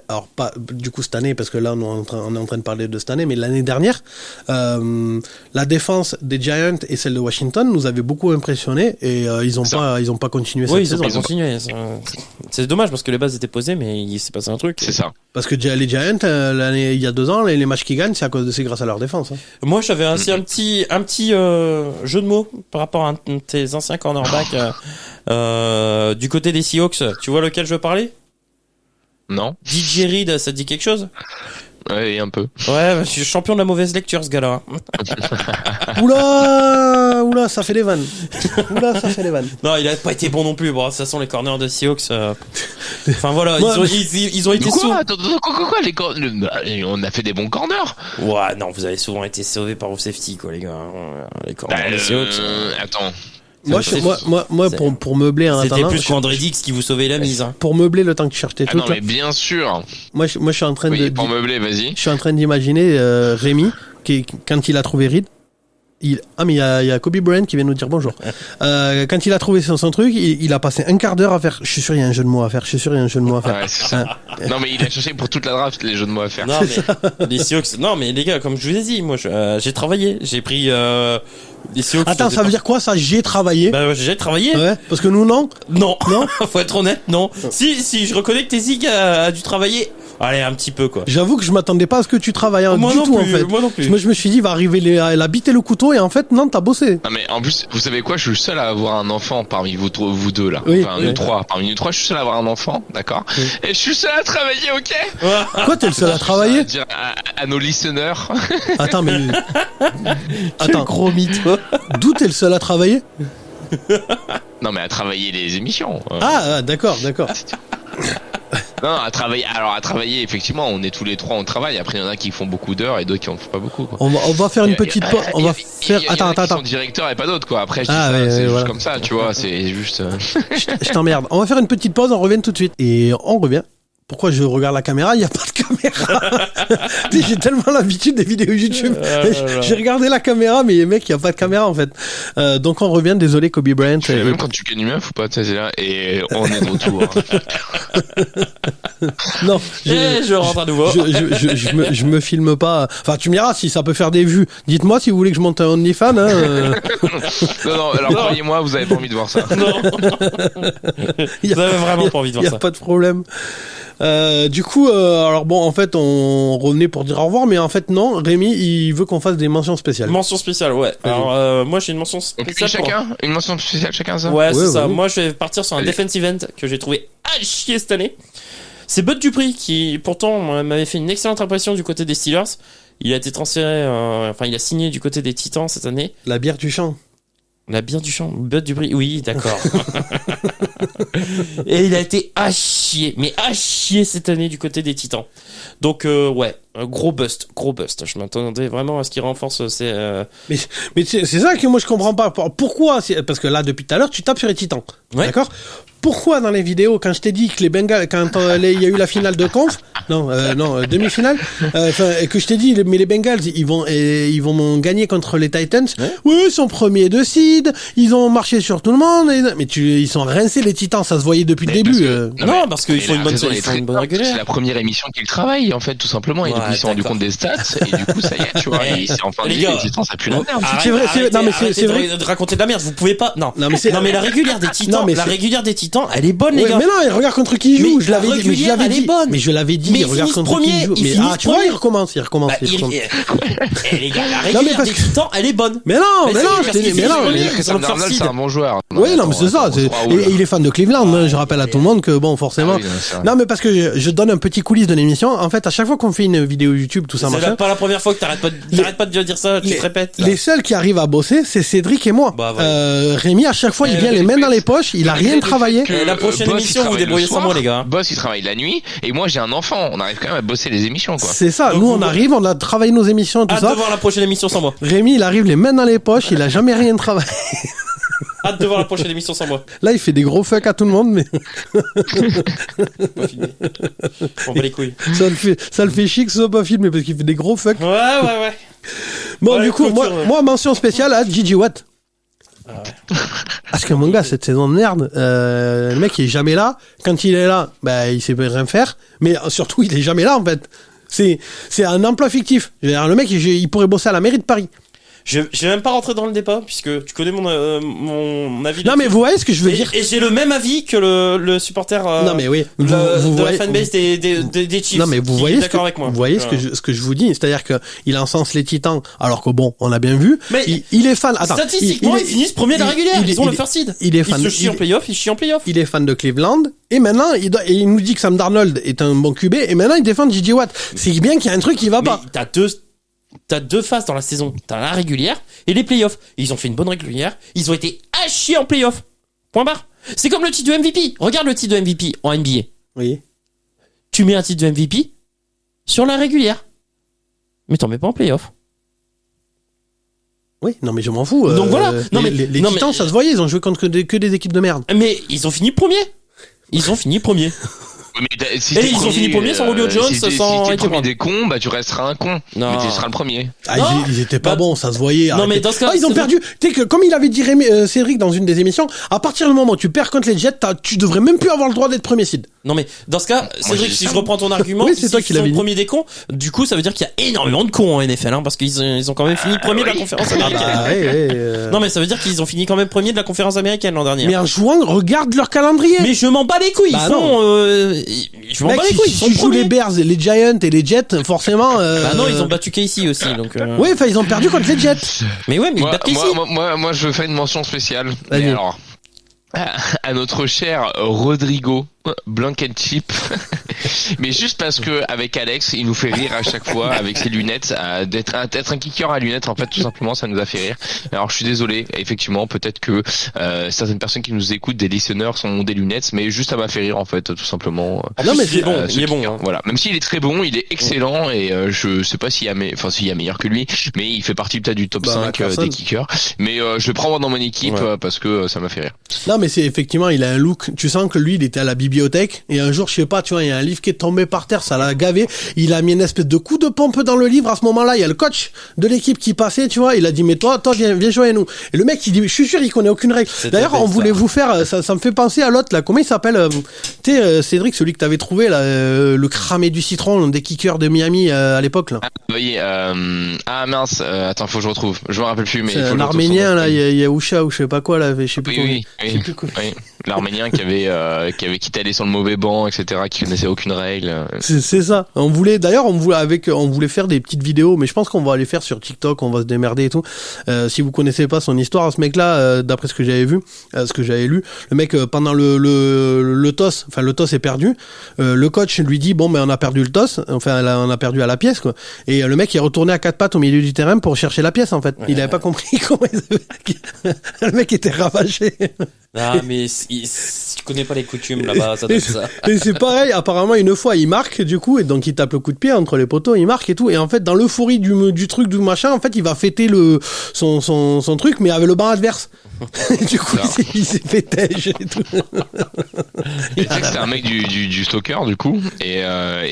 alors pas du coup cette année, parce que là on est en train de parler de cette année, mais l'année dernière, la défense des Giants et celle de Washington nous avait beaucoup impressionné et ils ont pas continué cette saison. Ils ont continué. C'est dommage parce que les bases étaient posé, mais il s'est passé un truc. C'est ça. Parce que les Giants, il y a 2 ans, les matchs qu'ils gagnent, c'est grâce à leur défense. Hein. Moi, j'avais aussi un petit jeu de mots par rapport à un de tes anciens cornerbacks du côté des Seahawks. Tu vois lequel je veux parler? Non. DJ Reed, ça te dit quelque chose? Ouais, un peu. Ouais, je suis champion de la mauvaise lecture, ce gars-là. Oula, ça fait des vannes. Non, il a pas été bon non plus. Bon, de toute façon, les corners de Seahawks. Enfin voilà, ils ont été sauvés. Quoi, on a fait des bons corners. Ouais, non, vous avez souvent été sauvés par vos safety, quoi, les gars. Les corners de Seahawks. Attends. Moi, pour meubler un c'était plus qu'André Dix qui vous sauvait la mise. Hein. Pour meubler le temps que tu cherches tes trucs. Non, mais bien sûr. Moi, je suis en train pour meubler, vas-y. Je suis en train d'imaginer Rémi quand il a trouvé Reed. Il y a Kobe Bryant qui vient nous dire bonjour. Quand il a trouvé son truc, il a passé un quart d'heure à faire. Je suis sûr il y a un jeu de mots à faire. Ouais, c'est ça. Non mais il a cherché pour toute la draft les jeux de mots à faire. Non mais les Seahawks. Non mais les gars, comme je vous ai dit, moi j'ai travaillé, j'ai pris les Seahawks. Attends, ça veut dire quoi ça? J'ai travaillé. Bah j'ai travaillé. Ouais. Parce que nous non. Faut être honnête, non. Si je reconnais que Tézig a dû travailler. Allez, un petit peu, quoi. J'avoue que je m'attendais pas à ce que tu travaillais en fait. Moi non plus. Moi, je me suis dit, il va arriver la bite et le couteau, et en fait, non, t'as bossé. Non, mais en plus, vous savez quoi, je suis le seul à avoir un enfant parmi vous deux, là. Oui, enfin, nous trois. Parmi nous trois, je suis le seul à avoir un enfant, d'accord? Oui. Et je suis le seul à travailler, ok? Quoi, t'es le seul à travailler? À dire à nos listeners. Attends, mais. Quel gros mytho. D'où t'es le seul à travailler? Non, mais à travailler les émissions. Ah, d'accord. Non, à travailler, effectivement, on est tous les trois, on travaille. Après, il y en a qui font beaucoup d'heures et d'autres qui en font pas beaucoup, quoi. On va faire une petite pause. On va faire. Attends. Qui sont directeurs et pas d'autres, quoi. Après, je dis c'est juste comme ça, tu vois, c'est juste. Je t'emmerde. On va faire une petite pause, on revient tout de suite. Et on revient. Pourquoi je regarde la caméra? Il n'y a pas de caméra. J'ai tellement l'habitude des vidéos YouTube. J'ai regardé la caméra, mais mec, il n'y a pas de caméra en fait. Donc on revient, désolé Kobe Bryant. Même quand tu gagnes une meuf ou pas, tu sais, là, et on est de retour. Non, je rentre à nouveau. Je me filme pas. Enfin, tu me diras si ça peut faire des vues. Dites-moi si vous voulez que je monte un OnlyFans. Hein. Non, alors croyez-moi, vous avez pas envie de voir ça. Non. Vous avez vraiment pas envie de voir ça. Il y a pas de problème. Du coup, alors bon, en fait, on revenait pour dire au revoir, mais en fait non, Rémi, il veut qu'on fasse des mentions spéciales. Mention spéciale, ouais. Alors, moi, j'ai une mention spéciale. Une mention spéciale chacun, ça. Ouais, c'est ça. Moi, je vais partir sur un defensive end que j'ai trouvé à chier cette année. C'est Bud Dupree qui, pourtant, m'avait fait une excellente impression du côté des Steelers. Il a été transféré, il a signé du côté des Titans cette année. La bière du champ. La bière du champ, Bud Dupree, oui, d'accord. Et il a été à chier cette année du côté des Titans. Donc ouais, gros bust. Je m'attendais vraiment à ce qu'il renforce ses. Mais c'est ça que moi je comprends pas. Pourquoi? Parce que là depuis tout à l'heure tu tapes sur les Titans, ouais. D'accord? Pourquoi dans les vidéos, quand je t'ai dit que les Bengals, quand il y a eu la finale de conf, demi-finale, et que je t'ai dit, mais les Bengals, ils vont gagner contre les Titans. Ouais. Oui, ils sont premiers de seed, ils ont marché sur tout le monde, mais ils sont rincés les Titans, ça se voyait depuis le début. Parce qu'ils font une bonne régulière. C'est la première émission qu'ils travaillent, en fait, tout simplement, et du coup ils se sont rendus compte des stats, et du coup ça y est, tu vois, ils s'est enfin dit, les Titans ça pue la merde. C'est vrai de raconter de la merde, vous pouvez pas, non mais la régulière des Titans, elle est bonne, les gars. Mais non, regarde contre qui il joue. Je l'avais dit. Mais je l'avais dit. Regarde contre qui il joue. Mais tu vois, il recommence. Les gars, la régulière des Titans, elle est bonne. Mais non. Sam Darnold, c'est un bon joueur. Oui, non, mais c'est ça. Et il est fan de Cleveland. Je rappelle à tout le monde que bon, forcément. Non, mais parce que je donne un petit coulisses de l'émission. En fait, à chaque fois qu'on fait une vidéo YouTube, tout ça, machin. C'est pas la première fois que t'arrêtes pas de dire ça. Tu te répètes. Les seuls qui arrivent à bosser, c'est Cédric et moi. Rémi, à chaque fois, il vient les mains dans les poches. Il a rien travaillé. La prochaine émission, vous débrouillez sans moi, les gars. Boss, il travaille la nuit, et moi, j'ai un enfant. On arrive quand même à bosser les émissions, quoi. C'est ça. Nous, on arrive, on a travaillé nos émissions, tout ça. Hâte de voir la prochaine émission sans moi. Rémi, il arrive les mains dans les poches, il a jamais rien travaillé. Hâte de voir la prochaine émission sans moi. Là, il fait des gros fucks à tout le monde, mais. On va les couilles. Ça le fait chier que ce soit pas filmé, parce qu'il fait des gros fucks. Ouais. Bon, du coup, moi, mention spéciale à Gigi Watt. Parce que mon gars, cette saison de merde, le mec il est jamais là. Quand il est là, il sait rien faire. Mais surtout, il est jamais là en fait. C'est un emploi fictif. Le mec, il pourrait bosser à la mairie de Paris. Je vais même pas rentrer dans le débat puisque tu connais mon avis. Non mais vous voyez ce que je veux dire. Et j'ai le même avis que le supporter. Non mais oui. Vous de voyez, la fanbase des Chiefs. Non mais vous voyez d'accord avec moi. Vous voyez ce que je vous dis, c'est-à-dire que il encense les Titans, alors que bon, on a bien vu. Mais il est fan. Attends, statistiquement, ils finissent premier de la régulière. Ils ont le first seed. Il est fan. Ils se chient en playoff. Ils chient en playoff. Il est fan de Cleveland. Et maintenant, il nous dit que Sam Darnold est un bon QB. Et maintenant, il défend J.J. Watt. C'est bien qu'il y a un truc qui va pas. T'as deux phases dans la saison. T'as la régulière et les playoffs. Ils ont fait une bonne régulière. Ils ont été à chier en playoffs. Point barre. C'est comme le titre de MVP. Regarde le titre de MVP en NBA. Oui. Tu mets un titre de MVP sur la régulière. Mais t'en mets pas en playoff. Oui, non mais je m'en fous. Donc voilà. Non, les Titans, ça se voyait, ils ont joué contre que des équipes de merde. Mais ils ont fini premier. Ils ont fini premier. Mais si et ils ont fini premier sans Julio Jones, sans si t'es premier des cons, bah tu resteras un con. Non. Mais tu seras le premier. Ils étaient pas bons, ça se voyait. Non mais dans ce cas, ils ont perdu. Tu sais que comme il avait dit Cédric dans une des émissions, à partir du moment où tu perds contre les Jets, tu devrais même plus avoir le droit d'être premier seed. Non mais dans ce cas, Cédric, si je reprends ton argument, oui, c'est toi qui l'avais dit. Premier des cons. Du coup, ça veut dire qu'il y a énormément de cons en NFL, parce qu'ils ont quand même fini premier de la conférence américaine. Non mais ça veut dire qu'ils ont fini quand même premier de la conférence américaine l'an dernier. Mais en jouant, regarde leur calendrier. Mais je m'en bats les couilles. Je m'en bats les couilles. Si tu joues les Bears, les Giants et les Jets, forcément. Bah non, ils ont battu Casey aussi, donc. Oui, enfin ils ont perdu contre les Jets. Mais ouais, mais ils battent Casey. Moi, je veux faire une mention spéciale. Mais alors, à notre cher Rodrigo Blankenship, mais juste parce que avec Alex, il nous fait rire à chaque fois avec ses lunettes, d'être un kicker à lunettes, en fait, tout simplement, ça nous a fait rire. Alors je suis désolé, effectivement, peut-être que certaines personnes qui nous écoutent, des listeners, ont des lunettes, mais juste ça m'a fait rire, en fait, tout simplement. Non mais c'est bon, il est bon. Hein. Voilà, même s'il est très bon, il est excellent et je sais pas s'il y a meilleur que lui, mais il fait partie peut-être du top 5 des kickers. Mais je le prends dans mon équipe parce que ça m'a fait rire. Non mais c'est effectivement, il a un look. Tu sens que lui, il était à la bibliothèque et un jour, je sais pas, tu vois, il y a un livre qui est tombé par terre, ça l'a gavé. Il a mis une espèce de coup de pompe dans le livre. À ce moment-là, il y a le coach de l'équipe qui passait, tu vois. Il a dit mais toi, viens jouer à nous. Et le mec, il dit, je suis sûr, il connaît aucune règle. D'ailleurs, on voulait vous faire, ça me fait penser à l'autre là. Comment il s'appelle tu sais, Cédric, celui que t'avais trouvé là, le cramé du citron, des kickers de Miami à l'époque là. Oui. Mince. Attends, faut que je retrouve. Je me rappelle plus, mais c'est un Arménien là. Il y a Usha ou je sais pas quoi là. Je sais plus. Oui. L'Arménien qui avait quitté aller sur le mauvais banc, etc., qui connaissait aucune règle. C'est ça. On voulait faire des petites vidéos, mais je pense qu'on va les faire sur TikTok, on va se démerder et tout. Si vous connaissez pas son histoire, ce mec-là, d'après ce que j'avais vu, ce que j'avais lu, le mec pendant le toss, enfin le toss est perdu, le coach lui dit bon ben on a perdu le toss, enfin on a perdu à la pièce quoi. Et le mec est retourné à quatre pattes au milieu du terrain pour chercher la pièce en fait. Il avait pas compris comment le mec était ravagé. Ah mais tu connais pas les coutumes là-bas, ça doit être ça. Et c'est pareil, apparemment une fois il marque du coup et donc il tape le coup de pied entre les poteaux, il marque et tout et en fait dans l'euphorie du truc du machin, en fait il va fêter son truc mais avec le banc adverse. Du coup il s'est fait tège et tout. Et tu sais que c'est un mec du soccer du coup et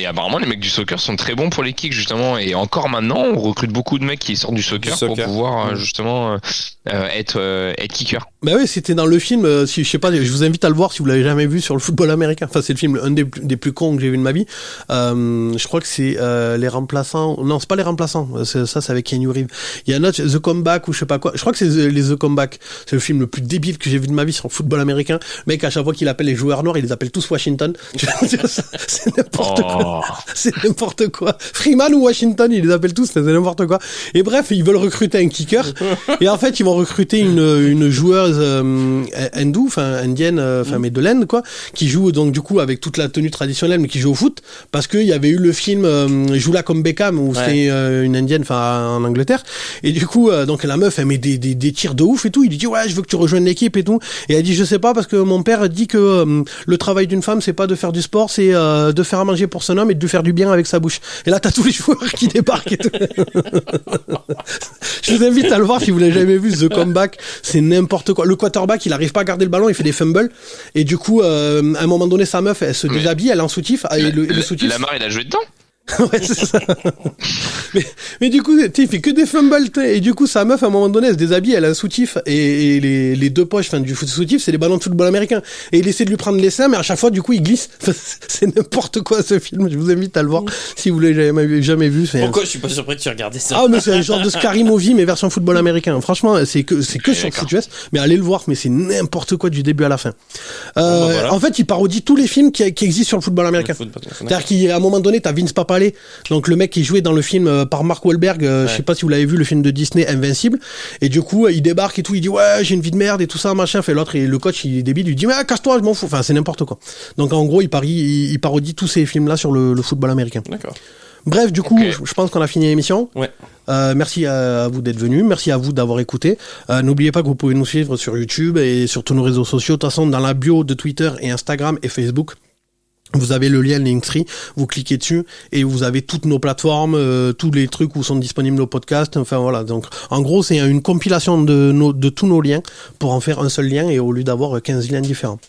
apparemment les mecs du soccer sont très bons pour les kicks justement et encore maintenant on recrute beaucoup de mecs qui sortent du soccer. Pour pouvoir justement être kicker. Bah oui, c'était dans le film, si je sais pas, je vous invite à le voir si vous l'avez jamais vu sur le football américain. Enfin, c'est le film un des plus cons que j'ai vu de ma vie. Je crois que c'est les remplaçants. Non, c'est pas les remplaçants. C'est avec Keanu Reeves. Il y a un autre, The Comeback ou je sais pas quoi. Je crois que c'est les The Comeback. C'est le film le plus débile que j'ai vu de ma vie sur le football américain. Le mec, à chaque fois qu'il appelle les joueurs noirs, il les appelle tous Washington. C'est n'importe quoi. C'est n'importe quoi. Freeman ou Washington, il les appelle tous, c'est n'importe quoi. Et bref, ils veulent recruter un kicker. Et en fait, ils vont recruter une joueuse hindoue, enfin indienne, mais de l'Inde quoi, qui joue donc du coup avec toute la tenue traditionnelle mais qui joue au foot parce qu'il y avait eu le film Joue-la comme Beckham où c'était une indienne en Angleterre et du coup donc la meuf elle met des tirs de ouf et tout, il lui dit ouais je veux que tu rejoignes l'équipe et tout et elle dit je sais pas parce que mon père dit que le travail d'une femme c'est pas de faire du sport, c'est de faire à manger pour son homme et de lui faire du bien avec sa bouche et là t'as tous les joueurs qui débarquent et tout. Je vous invite à le voir si vous l'avez jamais vu, The Comeback, c'est n'importe quoi. Le quarterback, il arrive pas à garder le ballon, il fait des fumbles. Et du coup, à un moment donné, sa meuf, elle se déshabille, elle est en soutif. Et le soutif. Lamar, il a joué dedans? Ouais, c'est ça. mais du coup, tu sais, il fait que des fumbles, et du coup, sa meuf, à un moment donné, elle se déshabille, elle a un soutif, et les deux poches, du soutif, c'est les ballons de football américain. Et il essaie de lui prendre les seins, mais à chaque fois, du coup, il glisse. C'est n'importe quoi, ce film. Je vous invite à le voir, si vous l'avez jamais vu. Pourquoi je suis pas surpris que tu regardais ça? Ah, mais c'est un genre de Scary Movie, mais version football américain. Franchement, c'est que sur CTUS, mais allez le voir, mais c'est n'importe quoi du début à la fin. Voilà. En fait, il parodie tous les films qui existent sur le football américain. C'est-à-dire qu'à un moment donné, t'as Vince Papale, donc le mec qui jouait dans le film par Mark Wahlberg, je sais pas si vous l'avez vu, le film de Disney Invincible, et du coup il débarque et tout, il dit ouais j'ai une vie de merde et tout ça machin, fait l'autre et le coach il est débile, il dit mais casse-toi je m'en fous, enfin c'est n'importe quoi. Donc en gros il parodie tous ces films là sur le football américain. D'accord. Bref, du coup, je pense qu'on a fini l'émission. Ouais. Merci à vous d'être venus, merci à vous d'avoir écouté. N'oubliez pas que vous pouvez nous suivre sur YouTube et sur tous nos réseaux sociaux. De toute façon, dans la bio de Twitter et Instagram et Facebook, vous avez le lien Linktree, vous cliquez dessus et vous avez toutes nos plateformes, tous les trucs où sont disponibles nos podcasts. Enfin voilà, donc en gros c'est une compilation de tous nos liens pour en faire un seul lien et au lieu d'avoir 15 liens différents.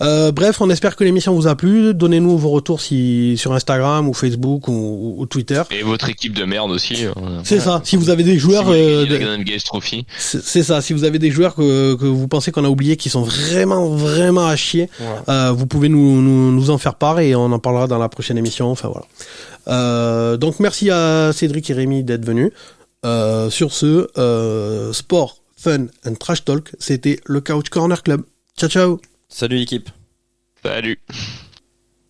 Bref, on espère que l'émission vous a plu. Donnez-nous vos retours sur Instagram ou Facebook ou Twitter. Et votre équipe de merde aussi. C'est ça. Si vous avez des joueurs, c'est ça. Si vous avez des joueurs que vous pensez qu'on a oubliés qui sont vraiment à chier, vous pouvez nous en faire part et on en parlera dans la prochaine émission. Enfin voilà. Donc merci à Cédric et Rémi d'être venus. Sur ce, sport, fun and trash talk, c'était le Couch Corner Club. Ciao ciao. Salut l'équipe. Salut.